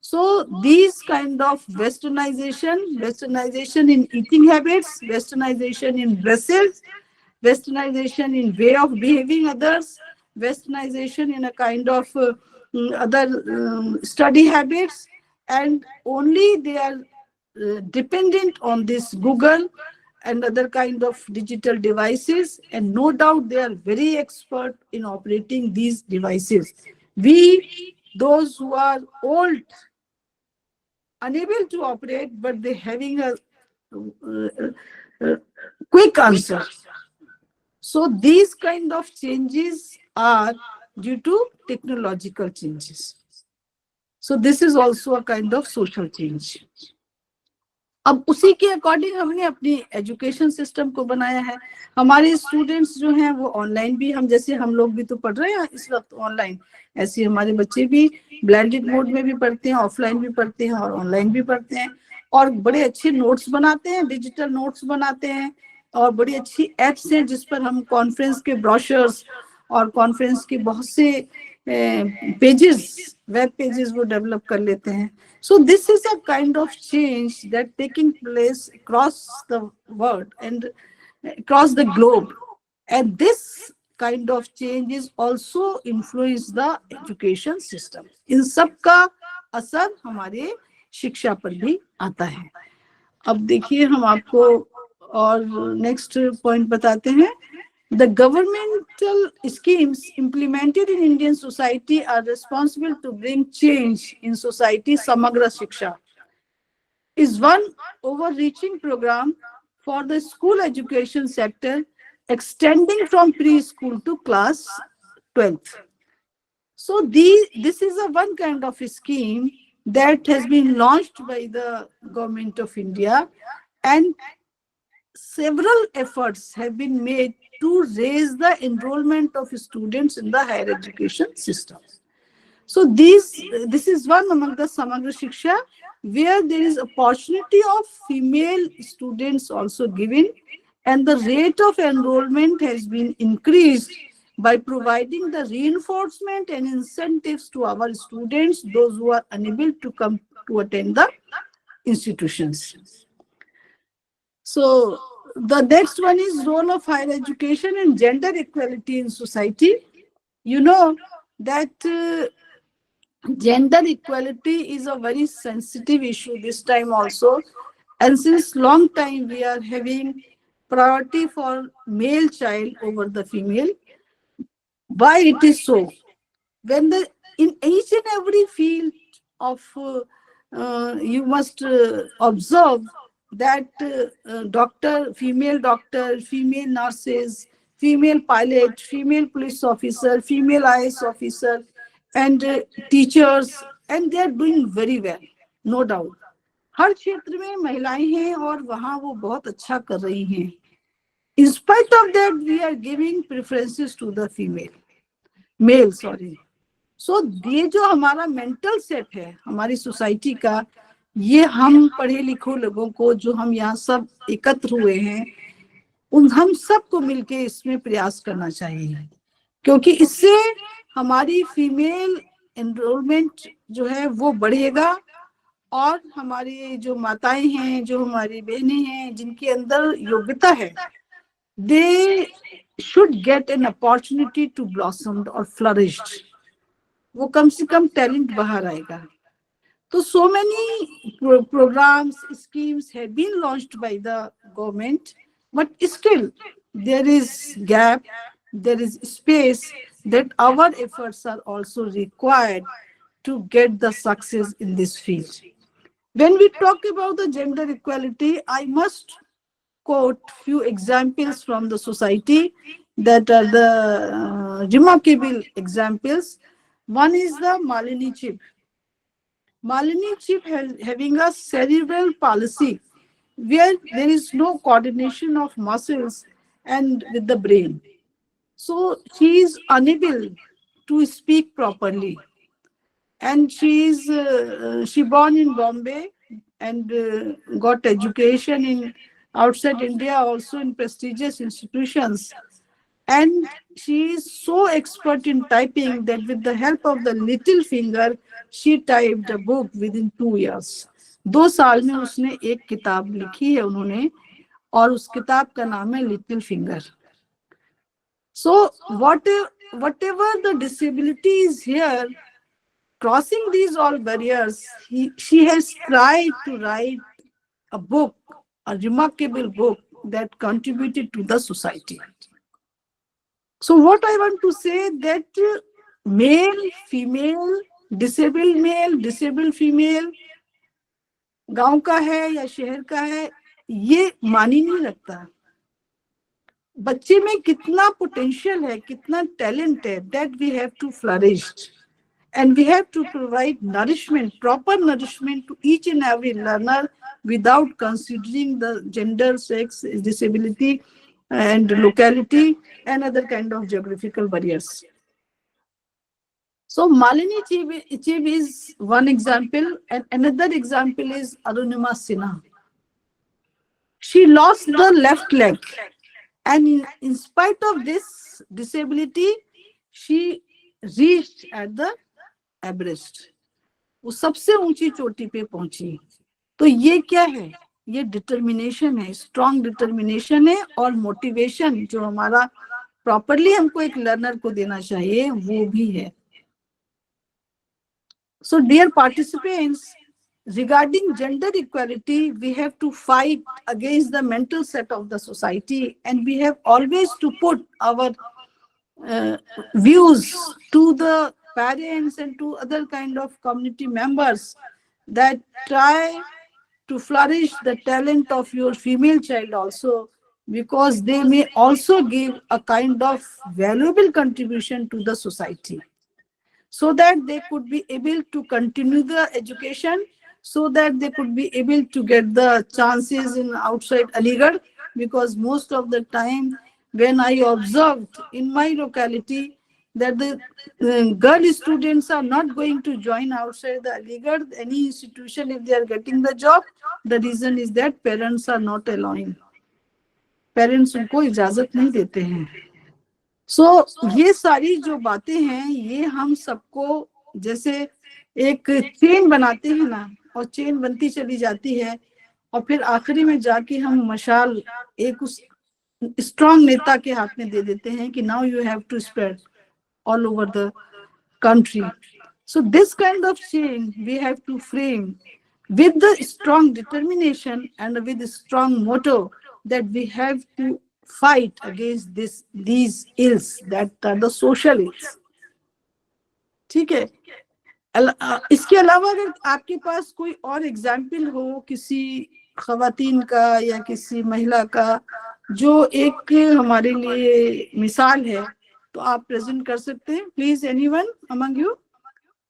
So these kind of westernization in eating habits, westernization in dresses, westernization in way of behaving others, westernization in a kind of other study habits, and only they are dependent on this Google and other kind of digital devices, and no doubt they are very expert in operating these devices. We, those who are old, unable to operate, but they having a quick answer. So these kind of changes are due to technological changes. So this is also a kind of social change. अब उसी के according हमने अपनी education system को बनाया है. हमारे students जो हैं वो ऑनलाइन भी, हम जैसे हम लोग भी तो पढ़ रहे हैं इस वक्त ऑनलाइन, ऐसे हमारे बच्चे भी ब्लेंडेड मोड में भी पढ़ते हैं, ऑफलाइन भी पढ़ते हैं और ऑनलाइन भी पढ़ते हैं, और बड़े अच्छे नोट्स बनाते हैं, डिजिटल नोट्स बनाते हैं, और बड़ी अच्छी एप्स हैं जिस पर हम कॉन्फ्रेंस के ब्रोशर्स और कॉन्फ्रेंस के बहुत से पेजेस, वेब पेजेस वो डेवलप कर लेते हैं. So this is a kind of change that taking place across the world and across the globe, and this kind of changes also influence the education system. इन सब का असर हमारे शिक्षा पर भी आता है. अब देखिए हम आपको और नेक्स्ट पॉइंट बताते हैं. The governmental schemes implemented in Indian society are responsible to bring change in society. Samagra Shiksha is one overreaching program for the school education sector, extending from preschool to class 12th. So this is a one kind of a scheme that has been launched by the government of India, and several efforts have been made to raise the enrollment of students in the higher education system. So this is one among the Samagra Shiksha, where there is opportunity of female students also given, and the rate of enrollment has been increased by providing the reinforcement and incentives to our students, those who are unable to come to attend the institutions. So the next one is role of higher education and gender equality in society. You know that gender equality is a very sensitive issue this time also, and since long time we are having priority for male child over the female. Why it is so? When in each and every field of you must observe that female doctor, female nurses, female pilot, female police officer, female IAS officer, and teachers, and they are doing very well, no doubt. हर क्षेत्र में महिलाएं हैं और वहाँ वो बहुत अच्छा कर रही हैं. In spite of that, we are giving preferences to the male. So ये जो हमारा मेंटल सेट है हमारी सोसाइटी का, ये हम पढ़े लिखे लोगों को जो हम यहाँ सब एकत्र हुए हैं, उन हम सबको मिलके इसमें प्रयास करना चाहिए, क्योंकि इससे हमारी फीमेल एनरोलमेंट जो है वो बढ़ेगा, और हमारी जो माताएं हैं, जो हमारी बहनें हैं, जिनके अंदर योग्यता है, they should get an opportunity to blossom or flourish. वो कम से कम टैलेंट बाहर आएगा. So so many programs, schemes have been launched by the government, but still there is gap, there is space that our efforts are also required to get the success in this field. When we talk about the gender equality, I must quote few examples from the society that are the remarkable examples. One is the Malini chip. Malini chip having a cerebral palsy where there is no coordination of muscles and with the brain. So she is unable to speak properly. And she born in Bombay and got education in outside India, also in prestigious institutions. And she is so expert in typing that with the help of the little finger, she typed a book within 2 years. 2 साल में उसने एक किताब लिखी है उन्होंने, और उस किताब का नाम है little finger. So whatever the disability is here, crossing these all barriers, she has tried to write a book, a remarkable book, that contributed to the society. So what I want to say that male, female, disabled female, गांव का है या शहर का है, ये मानी नहीं रखता. बच्चे में कितना पोटेंशियल है, कितना टैलेंट है, that we have to flourish. And we have to provide nourishment, proper nourishment to each and every learner without considering the gender, sex, disability, and locality, and other kind of geographical barriers. So Malini Chiv is one example, and another example is Arunima Sinha. She lost the left leg, and in spite of this disability, she reached at the Everest. वो सबसे ऊंची चोटी पे पहुंची. तो ये क्या है? ये डिटर्मिनेशन है, स्ट्रॉन्ग डिटर्मिनेशन है, और मोटिवेशन जो हमारा प्रॉपरली हमको एक लर्नर को देना चाहिए वो भी है. So dear participants, regarding gender equality, we have to fight against the mental set of the society, and we have always to put our views to the parents and to other kind of community members that try to flourish the talent of your female child also, because they may also give a kind of valuable contribution to the society, so that they could be able to continue the education, so that they could be able to get the chances in outside Aligarh. Because most of the time when I observed in my locality that the girl students are not going to join outside the Aligarh, any institution, if they are getting the job, the reason is that parents are not allowing. Parents उनको इजाजत नहीं देते हैं. So ये सारी जो बातें हैं, ये हम सबको जैसे एक चेन बनाते हैं ना, और चेन बनती चली जाती है, और फिर आखिरी में जाके हम मशाल एक उस स्ट्रॉन्ग नेता के हाथ में दे देते हैं कि now you have to spread all over the country. So this kind of change we have to frame with the strong determination and with the strong motto that we have to fight against these ills that are the social ills. ठीक है. इसके अलावा अगर आपके पास कोई और example हो किसी खवातीन का या किसी महिला का जो एक हमारे लिए मिसाल है, तो आप प्रेजेंट कर सकते हैं. प्लीज एनीवन अमंग यू,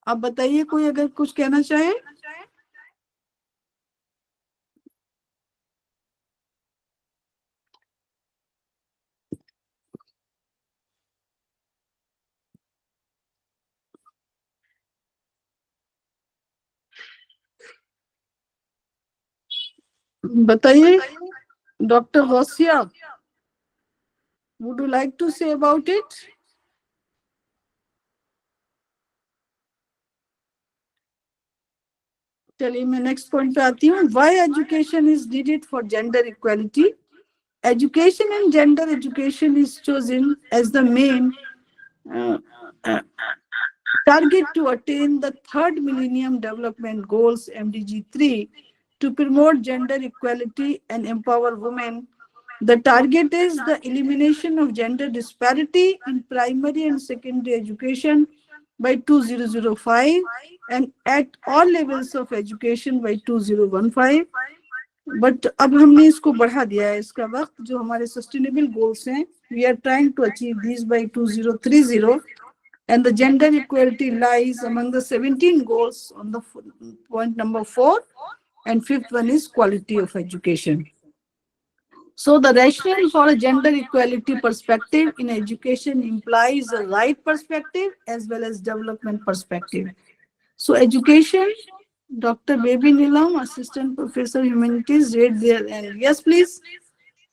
आप बताइए कोई अगर कुछ कहना चाहे. बताइए. Doctor Gausia, would you like to say about it? चलिए मैं नेक्स्ट पॉइंट पे आती हूँ. Why education is needed for gender equality? Education and gender education is chosen as the main target to attain the third Millennium Development Goals MDG 3 to promote gender equality and empower women. The target is the elimination of gender disparity in primary and secondary education by 2005 and at all levels of education by 2015. But अब हमने इसको बढ़ा दिया है. इसका वक्त जो हमारे sustainable goals हैं, we are trying to achieve these by 2030, and the gender equality lies among the 17 goals on the point number 4, and 5th one is quality of education. So the rationale for a gender equality perspective in education implies a right perspective as well as development perspective. So education, Dr. Baby Nilam, Assistant Professor Humanities, read there. And yes, please,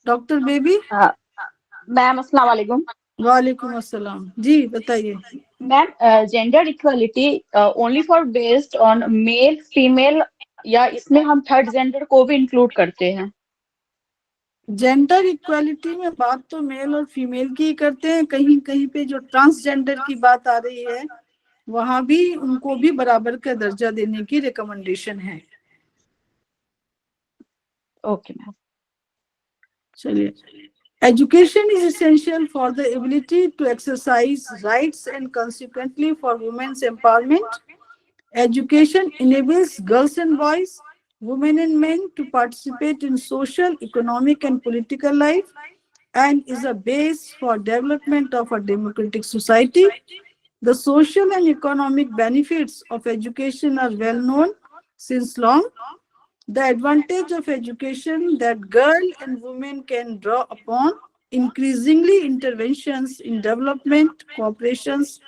Dr. Baby. Ma'am अस्सलाम वालेकुम. वालेकुम अस्सलाम. जी बताइए. Ma'am gender equality only for based on male female, या इसमें हम third gender को भी इंक्लूड करते हैं? जेंडर इक्वालिटी में बात तो मेल और फीमेल की ही करते हैं. कहीं कहीं पे जो ट्रांसजेंडर की बात आ रही है, वहां भी उनको भी बराबर का दर्जा देने की रिकमेंडेशन है. Okay ma'am. चलिए. Education is essential for the ability to exercise rights and consequently for women's empowerment. Education enables girls and boys, women and men to participate in social, economic, and political life and is a base for development of a democratic society. The social and economic benefits of education are well known since long. The advantage of education that girl and women can draw upon, increasingly interventions in development cooperations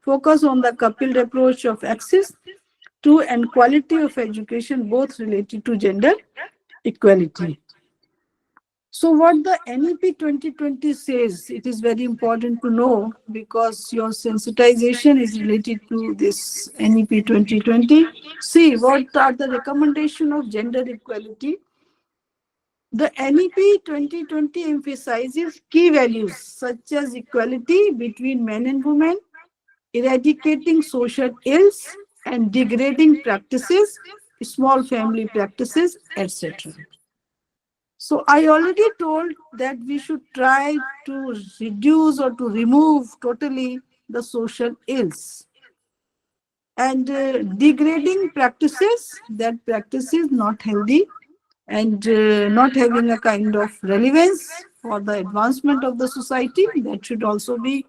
focus on the coupled approach of access to and quality of education, both related to gender equality. So what the NEP 2020 says, it is very important to know because your sensitization is related to this NEP 2020. See, what are the recommendations of gender equality? The NEP 2020 emphasizes key values such as equality between men and women, eradicating social ills and degrading practices, small family practices, etc. So I already told that we should try to reduce or to remove totally the social ills. And degrading practices, that practices not healthy and not having a kind of relevance for the advancement of the society, that should also be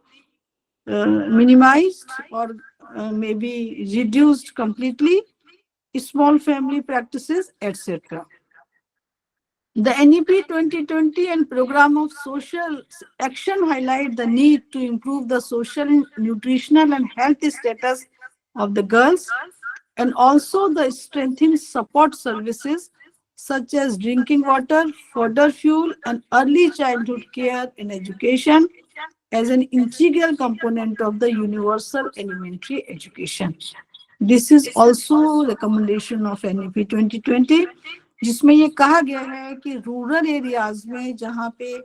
minimized or maybe reduced completely, small family practices, etc. The NEP 2020 and Program of Social Action highlight the need to improve the social, nutritional, and health status of the girls, and also the strengthened support services such as drinking water, fodder fuel, and early childhood care and education as an integral component of the universal elementary education. This is also recommendation of NEP 2020, जिसमें ये कहा गया है कि rural areas में जहाँ पे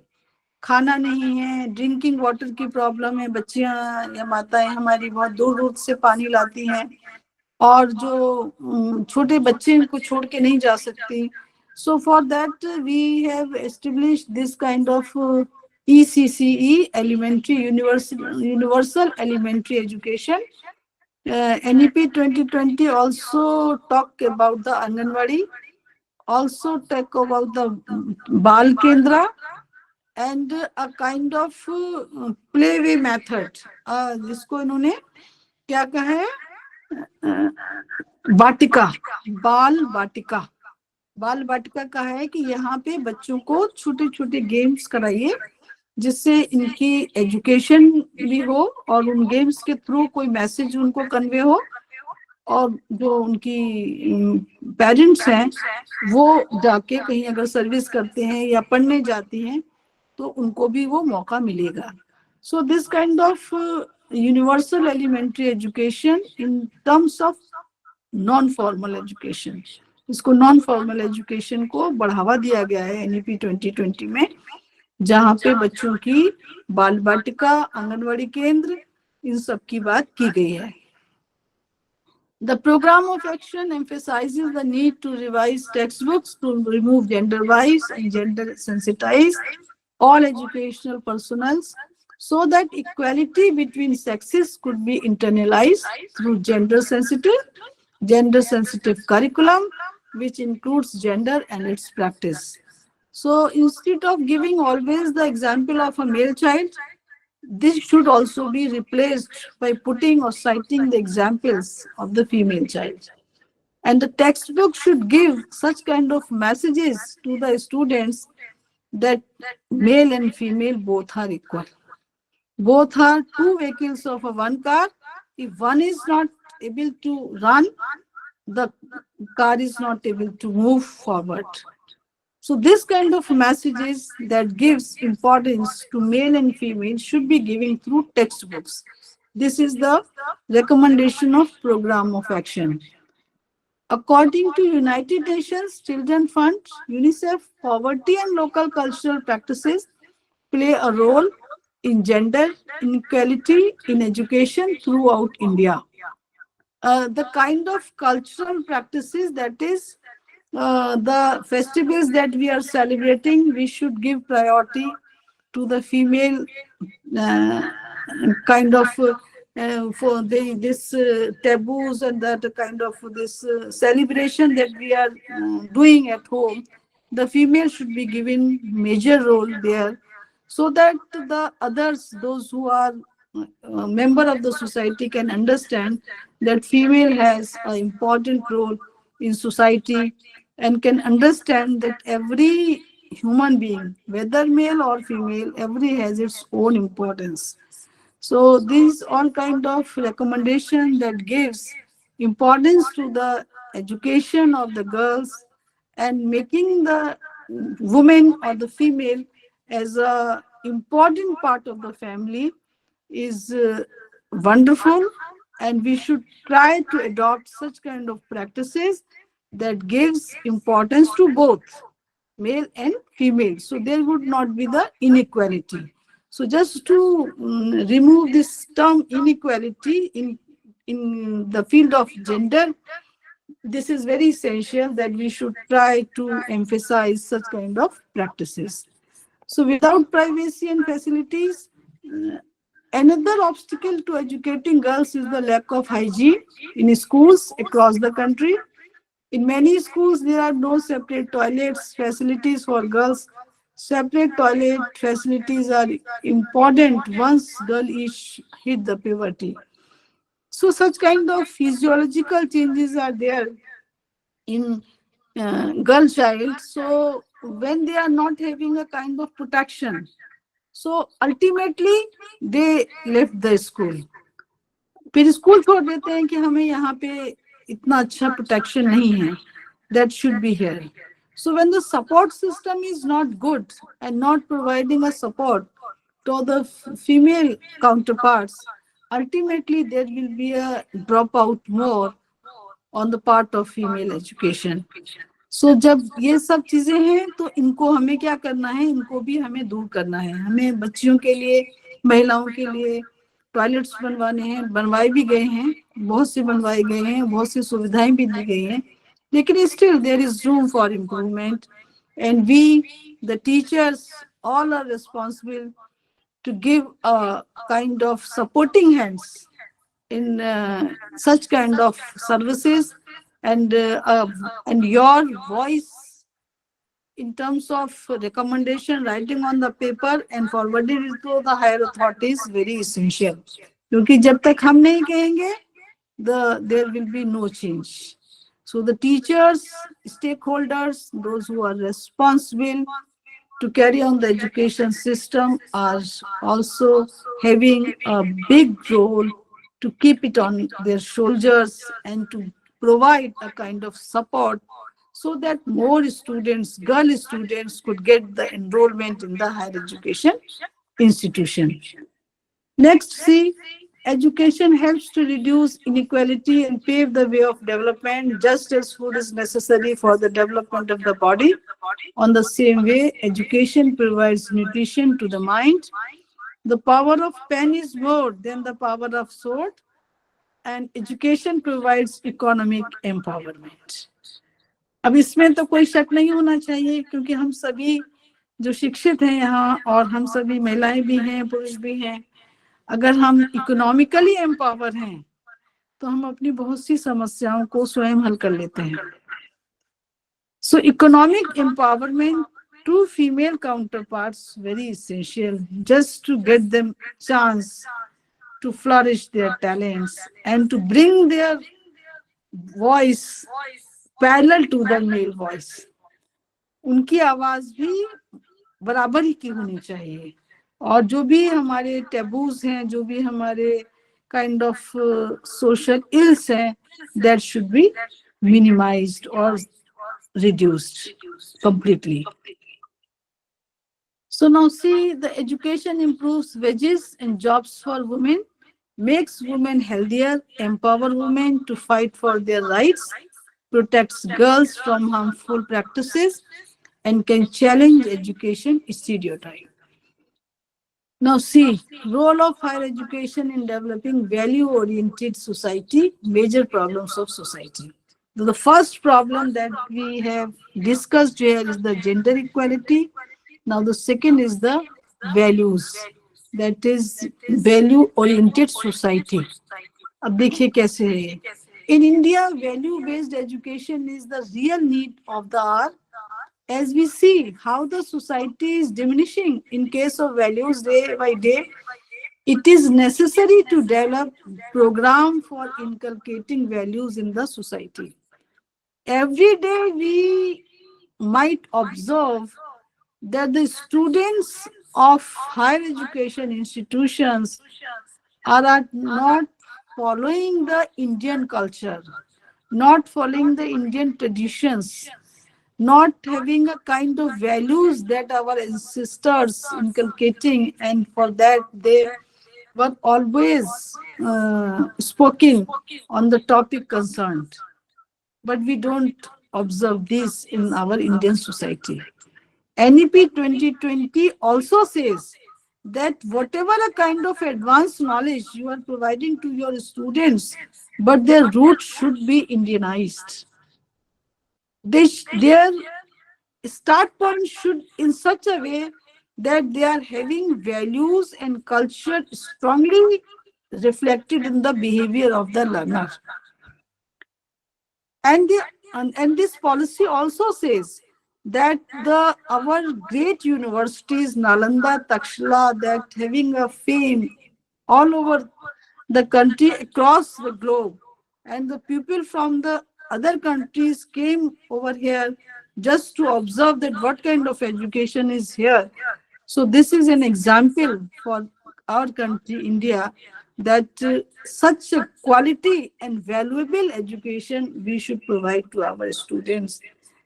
खाना नहीं है, ड्रिंकिंग वाटर की प्रॉब्लम है, बच्चियां या माताएं हमारी बहुत दूर दूर से पानी लाती हैं और जो छोटे बच्चे इनको छोड़ के नहीं जा सकती. So for that we have established this kind of ECCE, elementary universal elementary education. NEP 2020 also talk about the Anganwadi, also talk about the Bal Kendra and a kind of playway method. जिसको इन्होंने क्या कहा है, बाटिका, बाल बाटिका. बाल बाटिका कहा है कि यहाँ पे बच्चों को छोटे छोटे गेम्स कराइए जिससे इनकी एजुकेशन भी हो और उन गेम्स के थ्रू कोई मैसेज उनको कन्वे हो और जो उनकी पेरेंट्स हैं वो जाके कहीं अगर सर्विस करते हैं या पढ़ने जाती हैं तो उनको भी वो मौका मिलेगा. So this kind of universal elementary education in terms of non formal education, इसको नॉन फॉर्मल एजुकेशन को बढ़ावा दिया गया है NEP 2020 में, जहाँ पे बच्चों की बाल बाटिका, आंगनवाड़ी केंद्र, इन सब की बात की गई है. The program of action emphasizes the need to revise textbooks to remove gender bias and gender sensitize all educational personnel so that equality between sexes could be internalized through gender sensitive curriculum, which includes gender and its practice. So instead of giving always the example of a male child, this should also be replaced by putting or citing the examples of the female child. And the textbook should give such kind of messages to the students that male and female both are equal. Both are two vehicles of a one car. If one is not able to run, the car is not able to move forward. So this kind of messages that gives importance to male and female should be given through textbooks. This is the recommendation of program of action. According to United Nations Children Fund, UNICEF, poverty and local cultural practices play a role in gender inequality in education throughout India. The kind of cultural practices, that is the festivals that we are celebrating, we should give priority to the female uh, kind of for this taboos and that kind of this celebration that we are doing at home. The female should be given major role there, so that the others, those who are member of the society, can understand that female has an important role in society, and can understand that every human being, whether male or female, every has its own importance. So these all kind of recommendation that gives importance to the education of the girls, and making the woman or the female as a important part of the family is wonderful. And we should try to adopt such kind of practices that gives importance to both male and female, so there would not be the inequality. So just to remove this term inequality in the field of gender, this is very essential that we should try to emphasize such kind of practices. So without privacy and facilities, another obstacle to educating girls is the lack of hygiene in schools across the country. In many schools, there are no separate toilets facilities for girls. Separate toilet facilities are important once girl is hit the puberty. So such kind of physiological changes are there in girl child. So when they are not having a kind of protection, so ultimately they left the school. फिर school छोड़ देते हैं कि हमें यहाँ पे इतना अच्छा प्रोटेक्शन नहीं है. That should be here. So when the support system is not good and not providing a support to the female counterparts, ultimately there will be a dropout more on the part of female education. So जब ये सब चीजें हैं तो इनको हमें क्या करना है, इनको भी हमें दूर करना है. हमें बच्चियों के लिए, महिलाओं के लिए टॉयलेट्स बनवाने हैं, बनवाए भी गए हैं, बहुत से बनवाए गए हैं, बहुत सी सुविधाएं भी दी गई हैं, लेकिन still there is room for improvement. And we, the teachers, all are responsible to give a kind of supporting hands in such kind of services, and your voice in terms of recommendation, writing on the paper and forwarding it to the higher authorities, very essential. क्योंकि जब तक हम नहीं कहेंगे, there will be no change. So the teachers, stakeholders, those who are responsible to carry on the education system are also having a big role to keep it on their shoulders and to provide a kind of support so that more students, girl students, could get the enrollment in the higher education institution. Next, see, education helps to reduce inequality and pave the way of development, just as food is necessary for the development of the body. On the same way, education provides nutrition to the mind. The power of pen is more than the power of sword, and education provides economic empowerment. अब इसमें तो कोई शक नहीं होना चाहिए, क्योंकि हम सभी जो शिक्षित हैं यहाँ, और हम सभी महिलाएं भी हैं, पुरुष भी हैं, अगर हम इकोनॉमिकली एम्पावर हैं तो हम अपनी बहुत सी समस्याओं को स्वयं हल कर लेते हैं. सो economic empowerment to female counterparts very essential, just to get them chance to flourish their talents and to bring their voice parallel to the male voice. उनकी आवाज भी बराबर ही की होनी चाहिए. और जो भी हमारे tabus हैं, जो भी हमारे kind of social ills हैं, that should be minimized or reduced completely. So now see, the education improves wages and jobs for women, makes women healthier, empower women to fight for their rights, protects girls from harmful practices, and can challenge education stereotype. Now see, role of higher education in developing value-oriented society, major problems of society. The first problem that we have discussed here is the gender equality. Now the second is the values, that is value oriented society. अब देखिए कैसे है ये. In India, value based education is the real need of the hour, as we see how the society is diminishing in case of values day by day. It is necessary to develop program for inculcating values in the society. Every day we might observe that the students of higher education institutions are not following the Indian culture, not following the Indian traditions, not having a kind of values that our ancestors inculcating, and for that they were always spoken on the topic concerned. But we don't observe this in our Indian society. NEP 2020 also says that whatever a kind of advanced knowledge you are providing to your students, but their roots should be Indianized. Their start point should in such a way that they are having values and culture strongly reflected in the behavior of the learner. And this policy also says that our great universities, Nalanda, Takshila, that having a fame all over the country, across the globe, and the people from the other countries came over here just to observe that what kind of education is here. So this is an example for our country, India, that such a quality and valuable education we should provide to our students,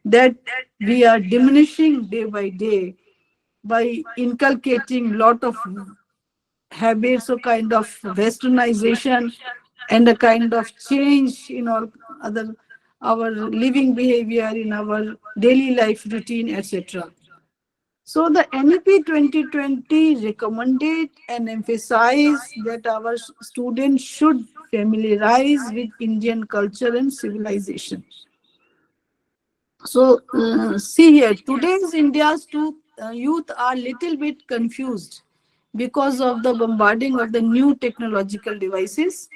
that we are diminishing day by day by inculcating lot of habits or kind of westernization and a kind of change in our living behavior, in our daily life routine, etc. So the NEP 2020 recommended and emphasized that our students should familiarize with Indian culture and civilization. So see here, today's India's youth are little bit confused because of the bombarding of the new technological devices,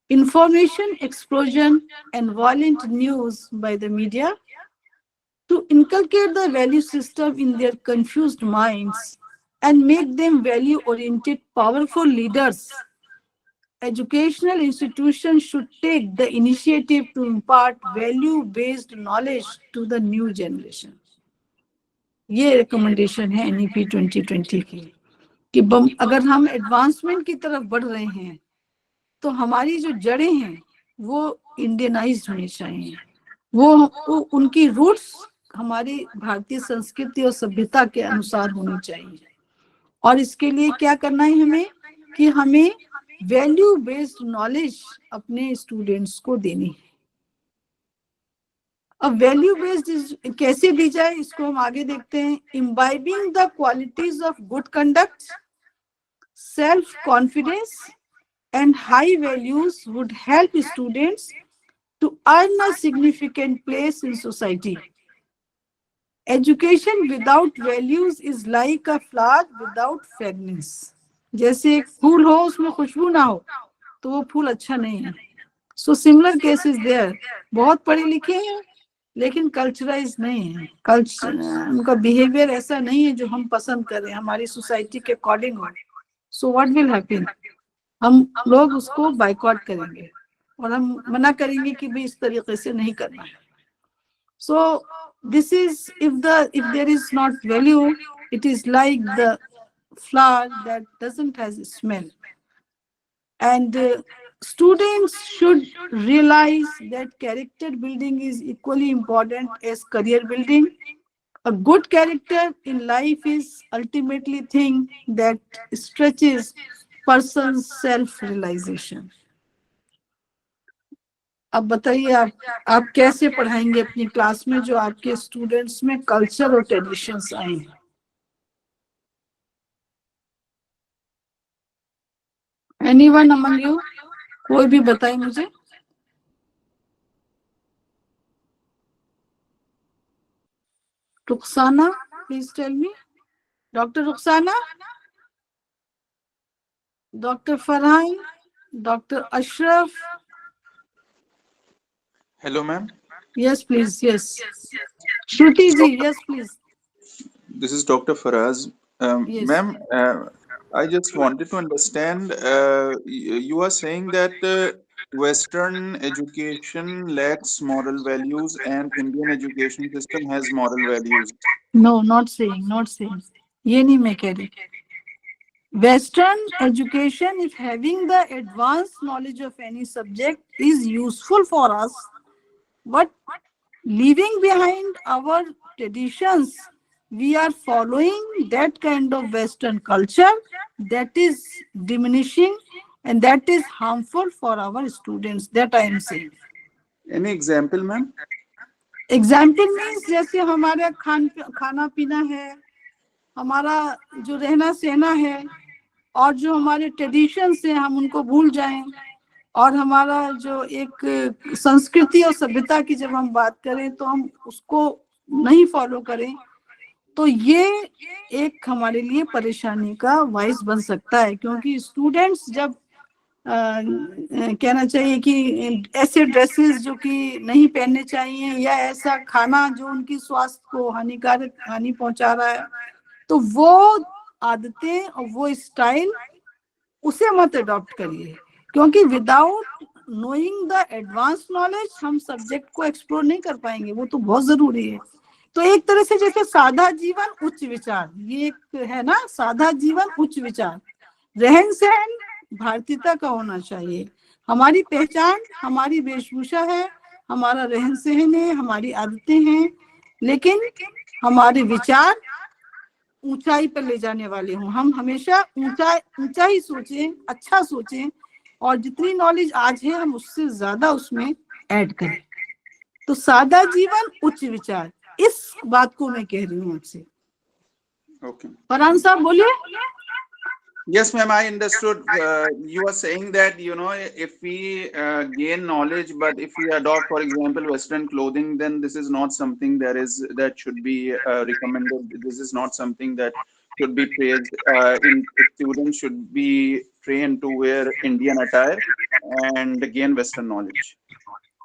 information explosion, and violent news by the media. To inculcate the value system in their confused minds and make them value-oriented, powerful leaders, educational institutions should take the initiative to impart value-based knowledge to the new generation. ये recommendation है NEP 2020 की कि अगर हम advancement की तरफ बढ़ रहे हैं तो हमारी जो जड़ें हैं वो इंडियनाइज्ड होनी चाहिए, वो उनकी रूट्स हमारी भारतीय संस्कृति और सभ्यता के अनुसार होनी चाहिए. और इसके लिए क्या करना है हमें कि हमें वैल्यू बेस्ड नॉलेज अपने स्टूडेंट्स को देनी है. अब वैल्यू बेस्ड कैसे दी जाए इसको हम आगे देखते हैं. Imbibing the qualities of good conduct, self confidence and high values would help students to earn a significant place in society. Education without values is like a flower without fragrance. जैसे एक फूल हो उसमें खुशबू ना हो तो वो फूल अच्छा नहीं है. So similar cases there. बहुत पढ़े लिखे हैं लेकिन कल्चराइज नहीं है, उनका बिहेवियर ऐसा नहीं है जो हम पसंद करें, हमारी सोसाइटी के अकॉर्डिंग हो. So what will happen? हम लोग उसको बाइकआउट करेंगे और हम मना करेंगे कि भाई इस तरीके से नहीं करना है. So this is if there is not value, it is like the flower that doesn't has a smell. And students should realize that character building is equally important as career building. A good character in life is ultimately thing that stretches person's self-realization. अब बताइए आप कैसे पढ़ाएंगे अपनी class में जो आपके students में कल्चर और ट्रेडिशंस आए हैं. एनीवन अमंग यू, कोई भी बताए मुझे. Ruxana, please tell me. Dr. Ruxana, Dr. Farhan, Dr. Ashraf. Hello, ma'am. Yes, please. Yes. Shruti ji, yes, please. This is Dr. Faraz. Yes. Ma'am, I just wanted to understand. You are saying that Western education lacks moral values and Indian education system has moral values. No, not saying. ये नहीं मैं कह रही. Western education, if having the advanced knowledge of any subject, is useful for us, but leaving behind our traditions, we are following that kind of Western culture that is diminishing and that is harmful for our students. That I am saying. Any example, ma'am? Example means जैसे हमारा खाना पीना है, हमारा जो रहना सहना है, और जो हमारे ट्रेडिशंस हैं हम उनको भूल जाएं, और हमारा जो एक संस्कृति और सभ्यता की जब हम बात करें तो हम उसको नहीं फॉलो करें, तो ये एक हमारे लिए परेशानी का वाइस बन सकता है. क्योंकि स्टूडेंट्स जब कहना चाहिए कि ऐसे ड्रेसेस जो कि नहीं पहनने चाहिए या ऐसा खाना जो उनकी स्वास्थ्य को हानि पहुंचा रहा है, तो वो आदतें और वो स्टाइल उसे मत अडॉप्ट करिए. क्योंकि without knowing the advance knowledge हम सब्जेक्ट को एक्सप्लोर नहीं कर पाएंगे. वो तो बहुत जरूरी है. तो एक तरह से जैसे सादा जीवन उच्च विचार, ये एक है ना, सादा जीवन उच्च विचार. रहन सहन भारतीयता का होना चाहिए. हमारी पहचान हमारी वेशभूषा है, हमारा रहन सहन है, हमारी आदतें हैं, लेकिन हमारे विचार ऊंचाई पर ले जाने वाले हों. हम हमेशा ऊंचा ही सोचें, अच्छा सोचें, और जितनी नॉलेज आज है हम उससे ज्यादा उसमें ऐड करें. तो सादा जीवन उच्च विचार, इस बात को मैं कह रही हूँ आपसे. Okay. फरहान साहब बोलिए. Yes, ma'am, I understood. You are saying that, if we gain knowledge, but if we adopt, for example, Western clothing, then this is not something that should be recommended. This is not something that should be praised. Students should be trained to wear Indian attire and gain Western knowledge.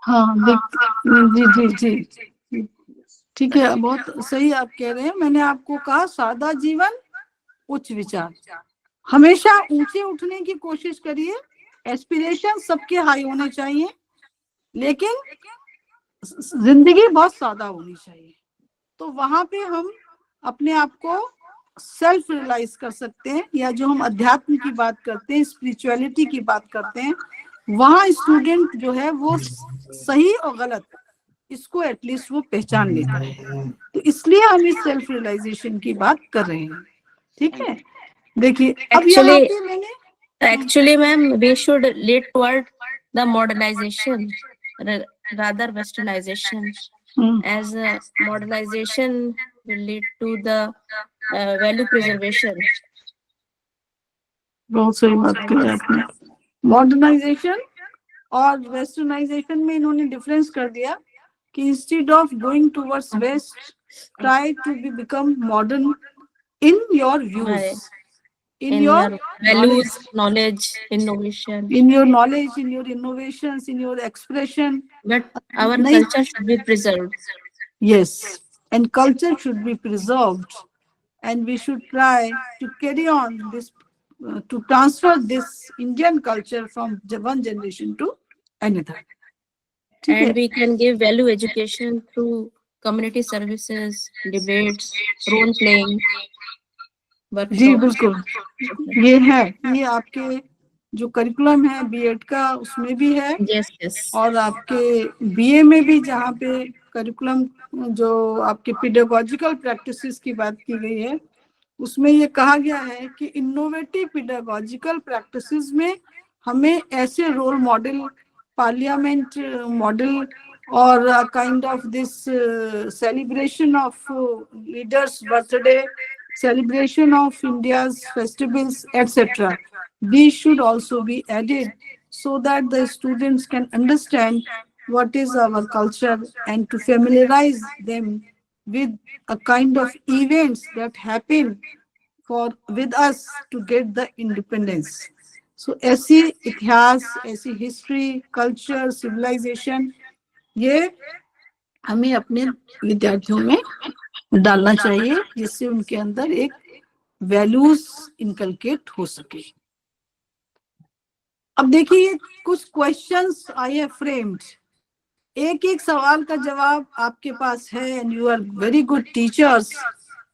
हाँ, जी जी जी, ठीक है, बहुत सही आप कह रहे हैं. मैंने आपको कहा सादा जीवन उच्च विचार. हमेशा ऊंचे उठने की कोशिश करिए. एस्पिरेशन सबके हाई होने चाहिए, लेकिन जिंदगी बहुत सादा होनी चाहिए. तो वहां पे हम अपने आप को सेल्फ रियलाइज कर सकते हैं, या जो हम अध्यात्म की बात करते हैं, स्पिरिचुअलिटी की बात करते हैं, वहां स्टूडेंट जो है वो सही और गलत इसको एटलीस्ट वो पहचान लेता है. तो इसलिए हम इस सेल्फ रियलाइजेशन की बात कर रहे हैं. ठीक है, देखिए अब यहाँ पे मैंने Actually, ma'am, we should lead toward the modernization rather westernization, as modernization will lead to the value preservation. बहुत सही बात कही आपने. मॉडर्नाइजेशन और वेस्टर्नाइजेशन में इन्होंने डिफरेंस कर दिया कि instead of going towards west, try to be become modern in your views, in your values, knowledge, innovation. In your knowledge, in your innovations, in your expression. But our culture should be preserved. Yes, and culture should be preserved, and we should try to carry on this, to transfer this Indian culture from one generation to another. And we can give value education through community services, debates, role playing. जी बिल्कुल, ये है, ये आपके जो curriculum है BEd का उसमें भी है. yes. और आपके बीए में भी, जहाँ पे करिकुलम जो आपके पेडागोजिकल प्रैक्टिसेस की बात की गई है, उसमें ये कहा गया है कि इनोवेटिव पेडागोजिकल प्रैक्टिसेस में हमें ऐसे रोल मॉडल, पार्लियामेंट मॉडल, और kind of this celebration of leaders birthday, celebration of India's festivals, etc. These should also be added so that the students can understand what is our culture and to familiarize them with a kind of events that happen for with us to get the independence. So ऐसी इतिहास, ऐसी history, culture, civilisation, ये हमें अपने विद्यार्थियों में डालना चाहिए, जिससे उनके अंदर एक वैल्यूज इनकलकेट हो सके। अब देखिए कुछ क्वेश्चंस आई हैव फ्रेम्ड, एक एक सवाल का जवाब आपके पास है, and you are very good teachers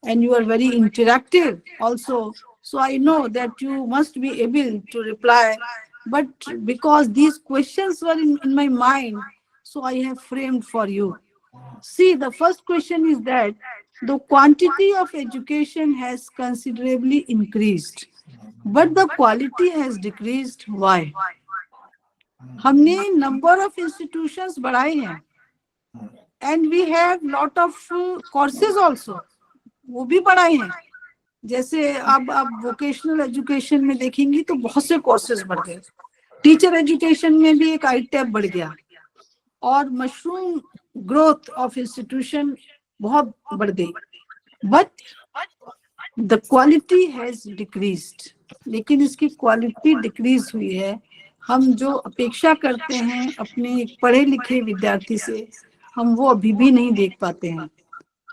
and you are very interactive also, so I know that you must be able to reply, but because these questions were in my mind, so I have framed for you. See, the first question is that the quantity of education has considerably increased, but the quality has decreased. Why? हमने number of institutions बढ़ाए हैं, and we have lot of courses also, वो भी बढ़ाए हैं। जैसे अब आप वोकेशनल एजुकेशन में देखेंगी तो बहुत से कोर्सेज बढ़ गए, टीचर एजुकेशन में भी एक ITAP बढ़ गया, और मशरूम ग्रोथ ऑफ इंस्टीट्यूशन बहुत बढ़ गई, but the quality has decreased. लेकिन इसकी क्वालिटी डिक्रीज हुई है। हम जो अपेक्षा करते हैं अपने पढ़े लिखे विद्यार्थी से, हम वो अभी भी नहीं देख पाते हैं।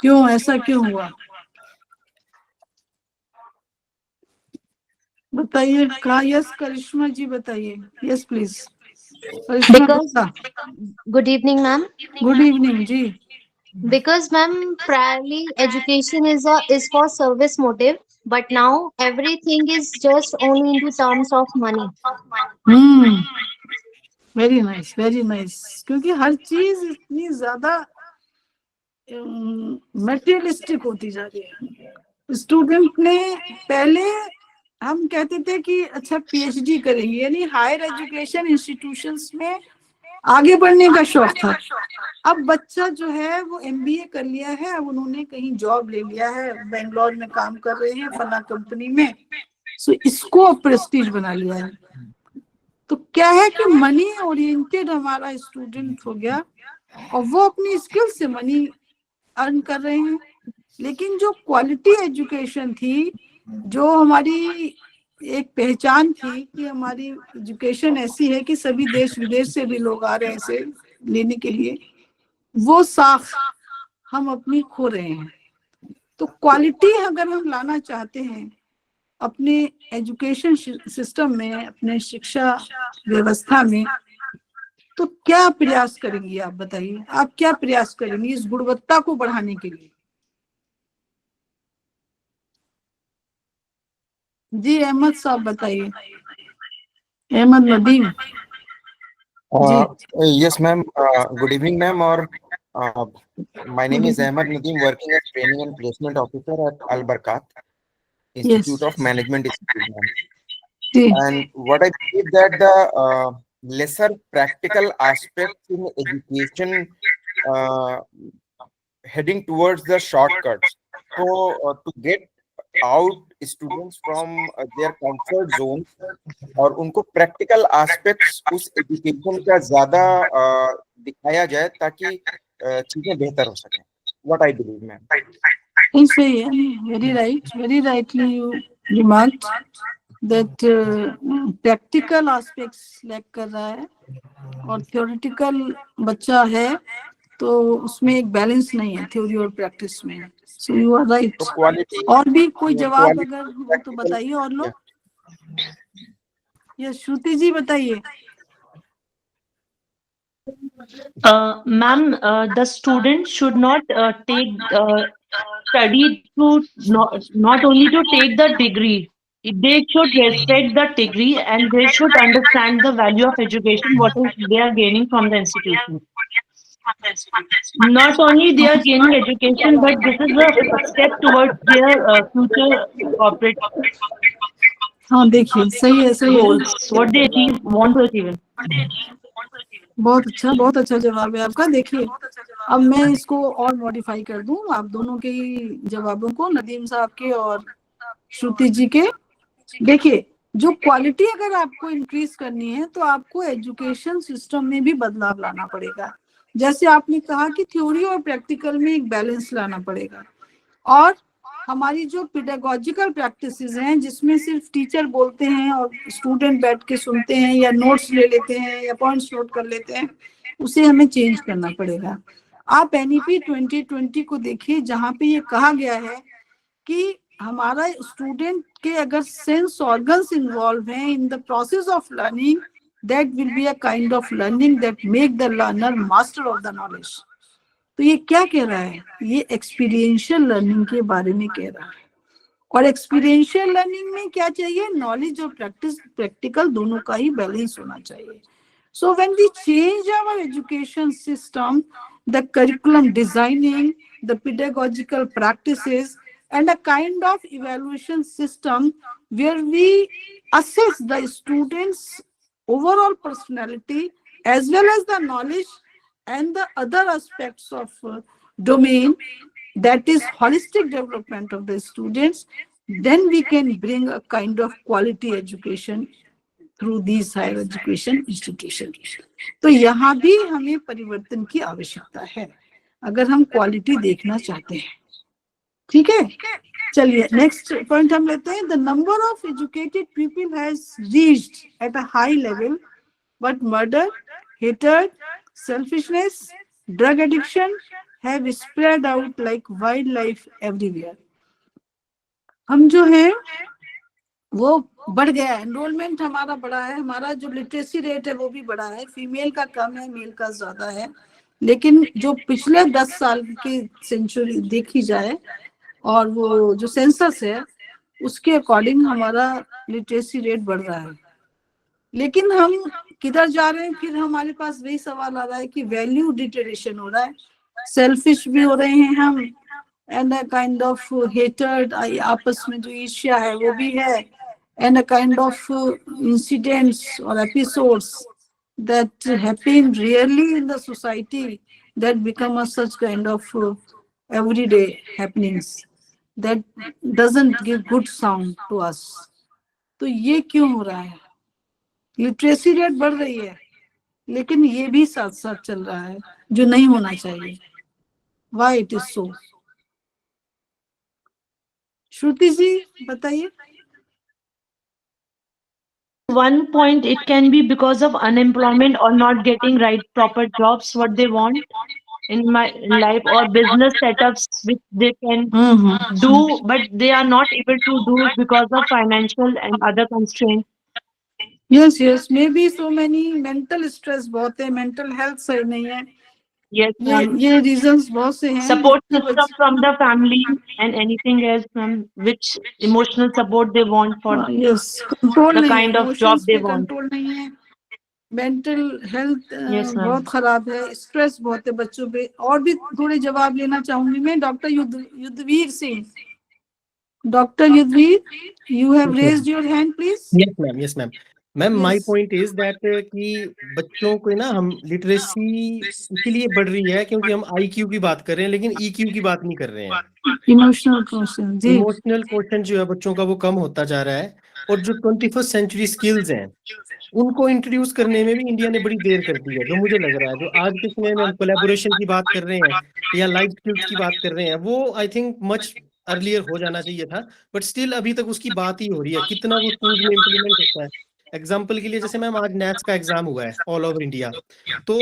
क्यों, ऐसा क्यों हुआ, बताइए। कहा यस, करिश्मा जी बताइए। Yes please, Karishma Gupta. Good evening, ma'am. Good evening जी। Because, ma'am, priorly education is for service motive, but now everything is just only in the terms of money. Very nice, very nice. क्योंकि हर चीज इतनी ज्यादा materialistic होती जा रही है। Student ने पहले हम कहते थे कि अच्छा PhD करेंगे, यानी हायर एजुकेशन इंस्टीट्यूशंस में आगे बढ़ने का शौक था। अब बच्चा जो है वो MBA कर लिया है, अब उन्होंने कहीं जॉब ले लिया है, बेंगलोर में काम कर रहे हैं फला कंपनी में, सो इसको प्रेस्टीज बना लिया है। तो क्या है कि मनी ओरिएंटेड हमारा स्टूडेंट हो गया, और वो अपनी स्किल से मनी अर्न कर रहे हैं। लेकिन जो क्वालिटी एजुकेशन थी, जो हमारी एक पहचान थी कि हमारी एजुकेशन ऐसी है कि सभी देश विदेश से भी लोग आ रहे हैं इसे लेने के लिए, वो साख हम अपनी खो रहे हैं। तो क्वालिटी अगर हम लाना चाहते हैं अपने एजुकेशन सिस्टम में, अपने शिक्षा व्यवस्था में, तो क्या प्रयास करेंगी आप, बताइए। आप क्या प्रयास करेंगी इस गुणवत्ता को बढ़ाने के लिए? जी अहमद साहब बताइए, Ahmad Nadeem. Yes, ma'am. Good evening, ma'am. Or my name is Ahmed Nadeem, working as training and placement officer at Al Barkat Institute of Management. And what I believe that the lesser practical aspects in education heading towards the shortcuts. So to get out students from their comfort zone और उनको practical aspects उस education का ज्यादा दिखाया जाए ताकि चीजें बेहतर हो सके। What I believe ma'am. सही है, very right, very rightly you remarked that practical aspects lack कर रहा है, और थ्योरेटिकल बच्चा है तो उसमें एक बैलेंस नहीं है थ्योरी और प्रैक्टिस में। So you are right. और भी कोई जवाब अगर हो तो बताइए, और लोग। यस, श्रुति जी बताइए। Ma'am, the student should not study to not only to take the degree. They should respect the degree and they should understand the value of education, what they are gaining from the institution. Not only they are gaining education, but this is a step towards their future corporate हाँ देखिए, सही है, सही goals, what they achieve, want to achieve. बहुत अच्छा जवाब है आपका। देखिए अब मैं इसको और मॉडिफाई कर दूं आप दोनों के जवाबों को, नदीम साहब के और श्रुति जी के। देखिए, जो क्वालिटी अगर आपको इंक्रीज करनी है तो आपको एजुकेशन सिस्टम में भी बदलाव लाना पड़ेगा। जैसे आपने कहा कि थ्योरी और प्रैक्टिकल में एक बैलेंस लाना पड़ेगा, और हमारी जो पेडागोजिकल प्रैक्टिसेस हैं जिसमें सिर्फ टीचर बोलते हैं और स्टूडेंट बैठ के सुनते हैं या नोट्स ले लेते हैं या पॉइंट्स नोट कर लेते हैं, उसे हमें चेंज करना पड़ेगा। आप एनईपी 2020 को देखिए, जहाँ पे ये कहा गया है कि हमारा स्टूडेंट के अगर सेंस ऑर्गन्स इन्वॉल्व हैं in the process of learning, that will be a kind of learning that make the learner master of the knowledge. तो ये क्या कह रहा है? ये एक्सपीरियंशियल लर्निंग के बारे में कह रहा है। और एक्सपीरियंशियल लर्निंग में क्या चाहिए? नॉलेज और प्रैक्टिकल दोनों का ही बैलेंस होना चाहिए। So when we change our education system, the curriculum designing, the pedagogical practices, and a kind of evaluation system where we assess the students' overall personality as well as the knowledge and the other aspects of domain, that is holistic development of the students, then we can bring a kind of quality education through these higher education institutions. तो यहाँ भी हमें परिवर्तन की आवश्यकता है अगर हम क्वालिटी देखना चाहते हैं। ठीक है, चलिए नेक्स्ट पॉइंट हम लेते हैं। The number of educated people has reached at a high level, but murder, hatred, selfishness, drug addiction have spread out like wildlife everywhere. हम जो है वो बढ़ गया है, एनरोलमेंट हमारा बढ़ा है, हमारा जो लिटरेसी रेट है वो भी बढ़ा है, फीमेल का कम है, मेल का ज्यादा है। लेकिन जो पिछले 10 साल की सेंचुरी देखी जाए और वो जो सेंसस है उसके अकॉर्डिंग हमारा लिटरेसी रेट बढ़ रहा है। लेकिन हम किधर जा रहे हैं? फिर हमारे पास वही सवाल आ रहा है कि वैल्यू डिटेरेशन हो रहा है, सेल्फिश भी हो रहे हैं हम, and a kind of hatred, आपस में जो ईर्ष्या है वो भी है, and a kind of incidents और episodes that happen rarely in the society that become a such kind of everyday happenings that doesn't give good sound to us. तो ये क्यों हो रहा है? लिटरेसी रेट बढ़ रही है लेकिन ये भी साथ साथ चल रहा है जो नहीं होना चाहिए। Why it is so? श्रुति जी बताइए। One point, it can be because of unemployment or not getting right proper jobs what they want in my life, or business setups which they can do but they are not able to do because of financial and other constraints. Yes, maybe so many mental stress बहुत है, mental health सही नहीं है। Yes, ma'am. ये reasons बहुत से हैं। Support system from the family and anything else, ma'am, which emotional support they want for yes, control the नहीं है, kind of job emotions they पे want. control नहीं है, मेंटल हेल्थ Yes, ma'am. बहुत खराब है, स्ट्रेस बहुत है बच्चों पे। और भी थोड़े जवाब लेना चाहूंगी मैं। Doctor Yudhveer Singh, doctor Yudhveer, you have raised your hand please. Yes ma'am, yes ma'am. Ma'am my point is that कि बच्चों को ना हम लिटरेसी इसीलिए बढ़ रही है क्योंकि हम आईक्यू की बात कर रहे हैं लेकिन ईक्यू की बात नहीं कर रहे हैं। इमोशनल क्वेश्चन जी, इमोशनल क्वेश्चन जो है बच्चों का वो कम होता जा रहा है, और जो 21st सेंचुरी स्किल्स हैं उनको इंट्रोड्यूस करने में भी इंडिया ने बड़ी देर कर दी है। जो मुझे लग रहा है जो आज के समय में हम कोलैबोरेशन की बात कर रहे हैं या लाइफ स्किल्स की बात कर रहे हैं वो आई थिंक मच अर्लियर हो जाना चाहिए था, बट स्टिल अभी तक उसकी बात ही हो रही है। कितना वो स्कूल में इम्प्लीमेंट होता है? एग्जाम्पल के लिए जैसे मैम आज नेट्स का एग्जाम हुआ है ऑल ओवर इंडिया, तो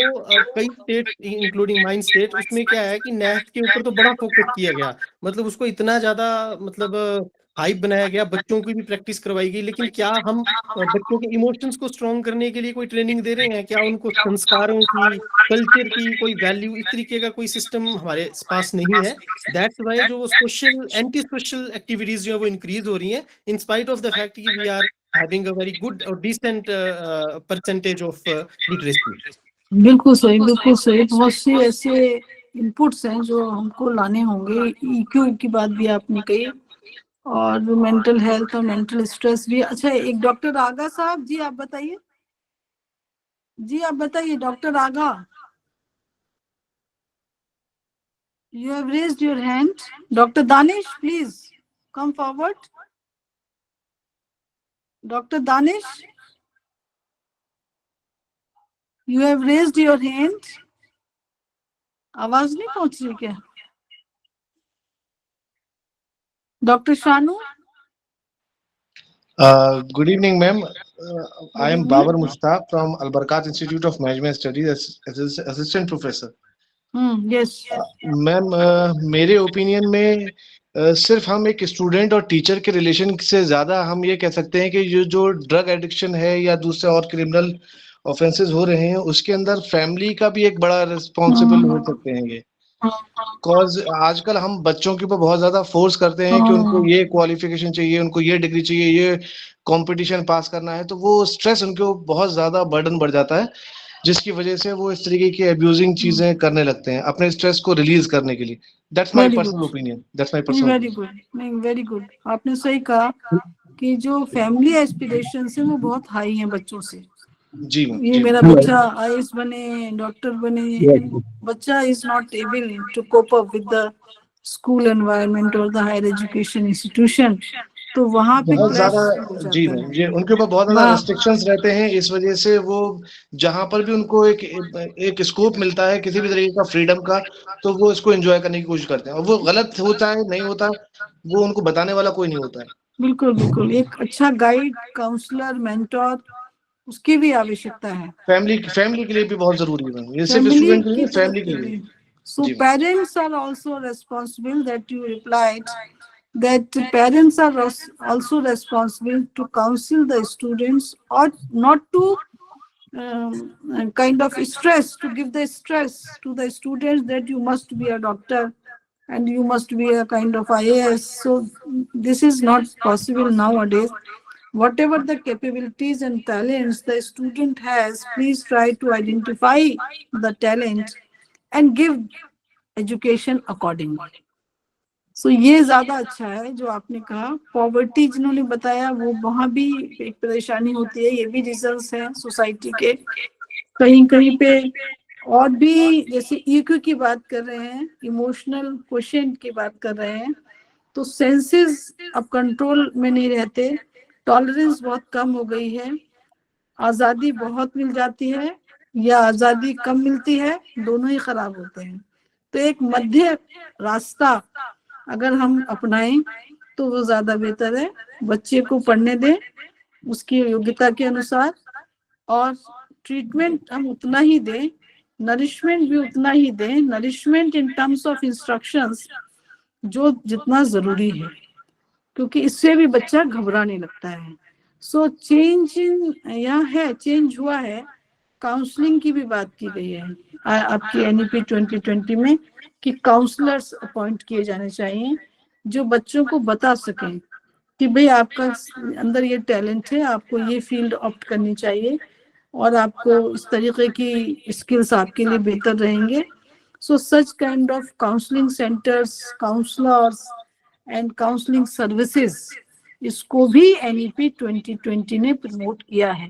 कई स्टेट इंक्लूडिंग माइन स्टेट, उसमें क्या है कि नेट के ऊपर तो बड़ा फोकस किया गया, मतलब उसको इतना ज्यादा मतलब हाइप बनाया गया, बच्चों की भी प्रैक्टिस करवाई गई। लेकिन क्या हम बच्चों के इमोशंस को स्ट्रॉन्ग करने के लिए कोई ट्रेनिंग दे रहे हैं? क्या उनको संस्कारों की, कल्चर की कोई वैल्यू, इस तरीके का कोई सिस्टम हमारे पास नहीं है। दैट्स वाई जो वो सोशल एंटी सोशल एक्टिविटीज जो है वो इंक्रीज हो रही हैं in spite of the fact कि we are having a very good और डिसेंट परसेंटेज ऑफ लिटरेसी। बिल्कुल सही, बिल्कुल सही। बहुत से ऐसे इनपुट्स हैं जो हमको लाने होंगे। ईक्यू की बात भी आपने कही, और मेंटल हेल्थ और मेंटल स्ट्रेस भी। अच्छा, एक डॉक्टर आगा साहब जी, आप बताइए। जी आप बताइए doctor Agha, you have raised your hand. Doctor Danish please come forward. Doctor Danish, you have raised your hand. आवाज नहीं पहुंच रही क्या? Doctor Shanu? Good evening, ma'am. I Good am evening. Babar Mushtaq from Al Barakat Institute of Management Studies as assistant professor. Yes. Ma'am मेरे opinion में सिर्फ हम एक स्टूडेंट और टीचर के रिलेशन से ज्यादा हम ये कह सकते हैं कि ये जो ड्रग एडिक्शन है या दूसरे और क्रिमिनल ऑफेंसेस हो रहे हैं उसके अंदर फैमिली का भी एक बड़ा रिस्पॉन्सिबल हो सकते हैं ये। बिकॉज आजकल हम बच्चों के ऊपर बहुत ज्यादा फोर्स करते हैं कि उनको ये क्वालिफिकेशन चाहिए, उनको ये डिग्री चाहिए, ये कंपटीशन पास करना है, तो वो स्ट्रेस उनके ऊपर बहुत ज्यादा बर्डन बढ़ जाता है, जिसकी वजह से वो इस तरीके की अब्यूजिंग चीजें करने लगते हैं अपने स्ट्रेस को रिलीज करने के लिए। That's my Very good. Personal opinion, that's my नहीं, पर्सनल। वेरी गुड, नहीं वेरी गुड, आपने सही कहा कि जो फैमिली एस्पिरेशंस है वो बहुत हाई हैं बच्चों से। जी ये मेरा बच्चा आईएएस बने, डॉक्टर बने, बच्चा is not able to cope up with the school environment और द हायर एजुकेशन इंस्टीट्यूशन, तो वहां पे बहुत क्लैश ज्यादा हो जी जाता मैम, है। ये उनके ऊपर बहुत ज्यादा रेस्ट्रिक्शंस रहते हैं, इस वजह से वो जहां पर भी उनको एक स्कोप मिलता है किसी भी तरीके का फ्रीडम का, तो वो इसको एंजॉय करने की कोशिश करते हैं, और वो गलत होता है नहीं होता वो उनको बताने वाला कोई नहीं होता है। बिल्कुल बिल्कुल, एक अच्छा गाइड, काउंसलर, मेंटोर, उसकी भी आवश्यकता है। फैमिली के लिए भी बहुत जरूरी है मैम, ये सिर्फ फैमिली स्टूडेंट के लिए की नहीं, फैमिली के तरफ लिए। So जी। parents are also responsible, that you replied that parents are also responsible to counsel the students, or not to kind of stress, to give the stress to the students that you must be a doctor and you must be a kind of IAS. So this is not possible nowadays. Whatever the capabilities and talents the student has, please try to identify the talent and give education accordingly. So ये ज्यादा अच्छा है जो आपने कहा। Poverty जिन्होंने बताया वो वहां भी एक परेशानी होती है, ये भी रीजंस हैं सोसाइटी के कहीं कहीं पे। और भी जैसे ईक्यू की बात कर रहे हैं, इमोशनल क्वेश्चन की बात कर रहे हैं, तो सेंसेस अब कंट्रोल में नहीं रहते, टॉलरेंस बहुत कम हो गई है, आजादी बहुत मिल जाती है या आजादी कम मिलती है, दोनों ही खराब होते हैं। तो एक मध्य रास्ता अगर हम अपनाएं तो वो ज्यादा बेहतर है। बच्चे को पढ़ने दें उसकी योग्यता के अनुसार, और ट्रीटमेंट हम उतना ही दें, नरिशमेंट भी उतना ही दें, nourishment in terms of instructions जो जितना जरूरी है, क्योंकि इससे भी बच्चा घबराने लगता है। सो चेंज यहाँ है, चेंज हुआ है। काउंसलिंग की भी बात की गई है आपकी एनईपी 2020 में कि काउंसलर्स अपॉइंट किए जाने चाहिए जो बच्चों को बता सकें कि भाई आपका अंदर ये टैलेंट है, आपको ये फील्ड ऑप्ट करनी चाहिए और आपको इस तरीके की स्किल्स आपके लिए बेहतर रहेंगे। So such kind of counselling centres, counsellors and counselling services, इसको भी एनईपी 2020 ने प्रमोट किया है।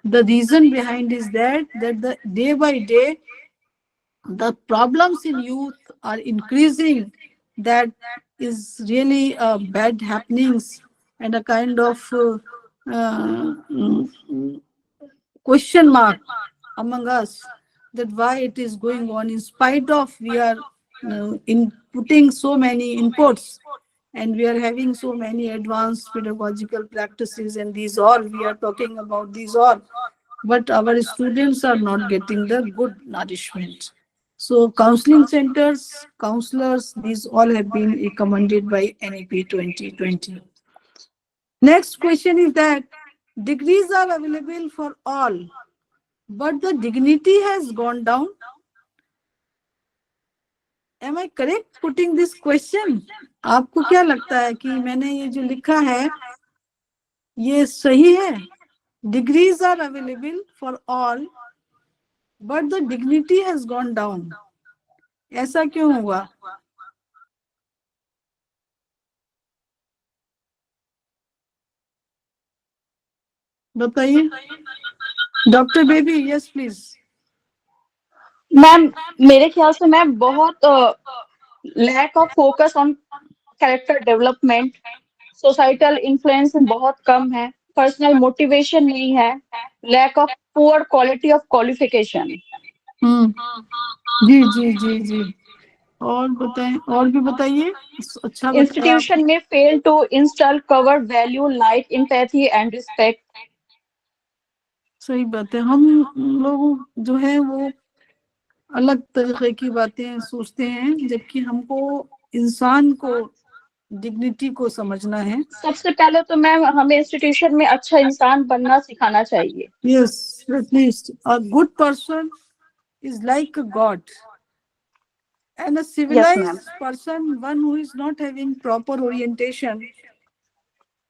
The reason behind is that the day by day the problems in youth are increasing. That is really bad happenings and a kind of question mark among us, that why it is going on in spite of we are inputting so many inputs and we are having so many advanced pedagogical practices, and these all we are talking about these all, but our students are not getting the good nourishment. So counseling centers, counselors, these all have been recommended by NEP 2020. Next question is that degrees are available for all, but the dignity has gone down. Am I correct putting this question? आपको क्या लगता है कि मैंने ये जो लिखा है ये सही है? Degrees are available for all, but the dignity has gone down. ऐसा क्यों हुआ? बताइए doctor baby. Yes please. Ma'am मेरे ख्याल से मैम बहुत lack of focus on character development, societal influence बहुत कम है, पर्सनल मोटिवेशन नहीं है, lack of poor quality of qualification. जी जी जी जी। और बताएं, और भी बताइए। अच्छा बताया। Institution may fail to install cover value like empathy and respect. सही बात है। हम लोग जो है वो अलग तरीके की बातें सोचते हैं, जबकि हमको इंसान को, डिग्निटी को समझना है। सबसे पहले तो मैम हमें इंस्टीट्यूशन में अच्छा इंसान बनना सिखाना चाहिए। Yes, at least a good person is like a god, and a Yes, civilized ma'am. person, one who is not having proper orientation,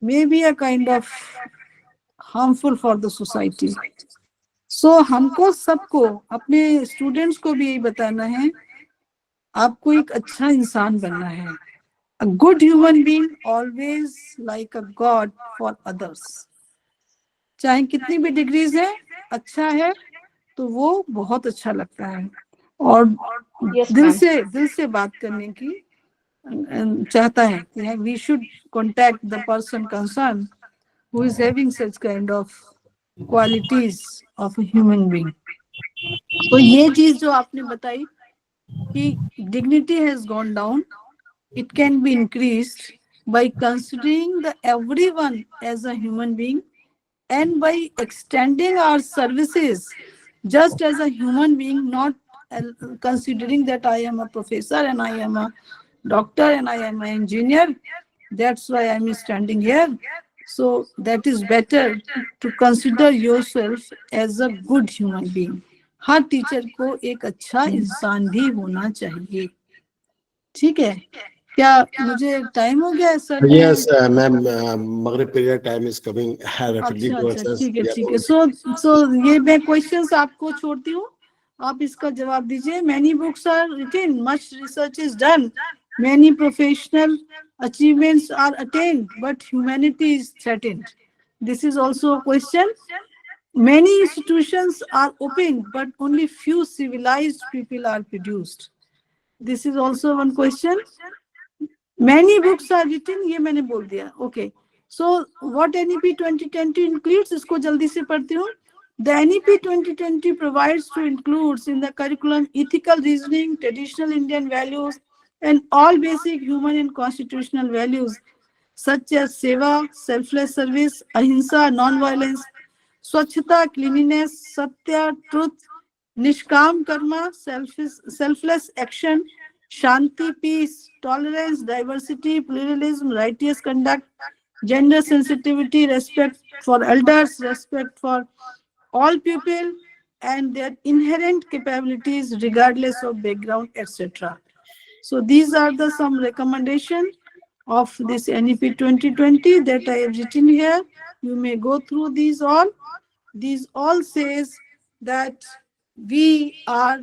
may be a kind of harmful for the society. So हमको सबको, अपने students को भी यही बताना है, आपको एक अच्छा इंसान बनना है। A good human being always like a god for others. चाहे कितनी भी डिग्रीज है, अच्छा है तो वो बहुत अच्छा लगता है, और Yes, दिल से बात करने की चाहता है कि we should contact the person concerned who is having such kind of qualities of a human being. तो ये चीज जो आपने बताई कि dignity has gone down, it can be increased by considering the everyone as a human being, and by extending our services just as a human being, not considering that I am a professor and I am a doctor and I am an engineer, that's why I am standing here. So that is better to consider yourself as a good human being. Her teacher को एक अच्छा इंसान भी होना चाहिए। ठीक है, क्या मुझे टाइम हो गया है sir? Yes, ma'am. Maghrib period time is coming rapidly अच्छा towards अच्छा, us. ठीक है We are ठीक है। going. सो ये मैं क्वेश्चंस आपको छोड़ती हूँ, आप इसका जवाब दीजिए। Many books are written, much research is done, many professional achievements are attained, but humanity is threatened. This is also a question. Many institutions are opened, but only few civilized people are produced. This is also one question. Many books are written, ये मैंने बोल दिया। Okay. So what NEP 2020 includes, इसको जल्दी से पढ़ती हूँ। The NEP 2020 provides to includes in the curriculum ethical reasoning, traditional Indian values, and all basic human and constitutional values such as seva, selfless service, ahimsa, non-violence, swachhata, cleanliness, satya, truth, nishkam karma, selfless action, shanti, peace, tolerance, diversity, pluralism, righteous conduct, gender sensitivity, respect for elders, respect for all people, and their inherent capabilities regardless of background, etc. So these are the some recommendations of this NEP 2020 that I have written here. You may go through these all. These all says that we are,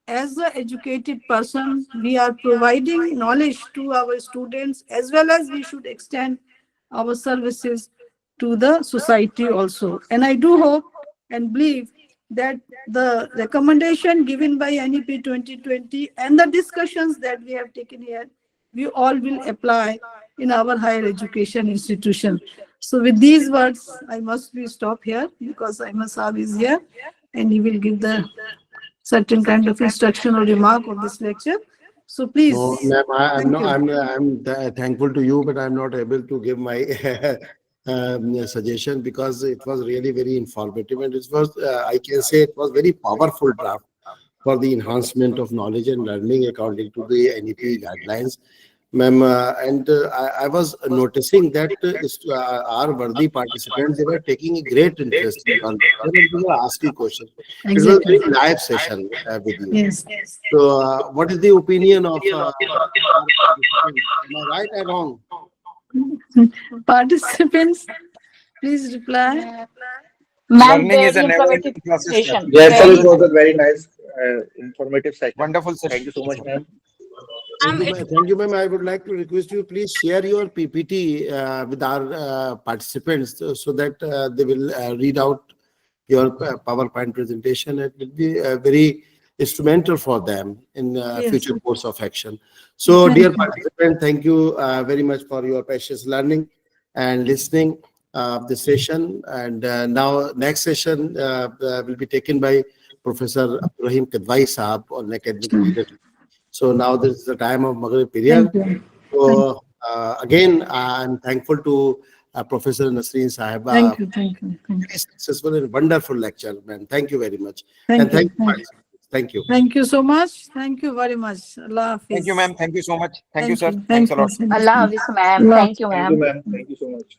as an educated person, we are providing knowledge to our students, as well as we should extend our services to the society also. And I do hope and believe that the recommendation given by NEP 2020 and the discussions that we have taken here, we all will apply in our higher education institution. So with these words, I must be stop here because Ahmed Saab is here and he will give the certain kind of instruction or remark of this lecture. So please. No, ma'am, I'm Thank not, you. I'm thankful to you, but I'm not able to give my suggestion because it was really very informative, and it was, I can say it was very powerful draft for the enhancement of knowledge and learning according to the NEP guidelines. Ma'am, I was noticing that our worthy participants, they were taking a great interest in conversation and they were asking questions. It was a very live session with you. Yes. So, what is the opinion of our participants? Am I right or wrong? Participants, please reply. Ma'am, Learning is a very never informative ending process, sir. session. Yes, sir, Very it was a very nice, informative session. Wonderful session. Thank you so much, ma'am. Thank you, ma'am. I would like to request you, please share your PPT with our participants so that they will read out your PowerPoint presentation. It will be very instrumental for them in Yes. future course of action. So, Thank dear you. participants, thank you very much for your precious learning and listening the session. And now next session will be taken by Professor Abdurrahim Kadwai Saab on academic leadership. So now this is the time of Maghrib period. Thank you. So again, I'm thankful to Professor Nasreen Sahiba. Thank you. Thank you. Thank you. Very successful and wonderful lecture, man. Thank you very much. Thank And you. thank you. Thank you. Thank you. Thank you so much. Thank you very much. Allah Hafiz. Thank you, ma'am. Thank you so much. Thank you, sir. Thank Thanks a lot. you. Allah Hafiz, ma'am. Allah Thank you, Thank you, ma'am. ma'am. Thank you so much.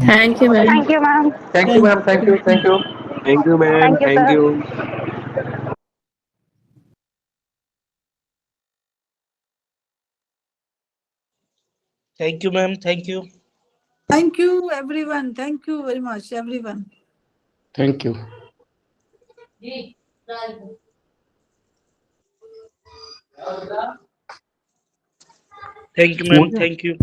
Thank you, ma'am. Thank you, ma'am. Thank you, ma'am. Thank you. Thank you. Thank you, ma'am. Thank you, Thank sir. you. Thank you, ma'am. Thank you. Thank you, everyone. Thank you very much, everyone. Thank you. Thank you, ma'am. Thank you.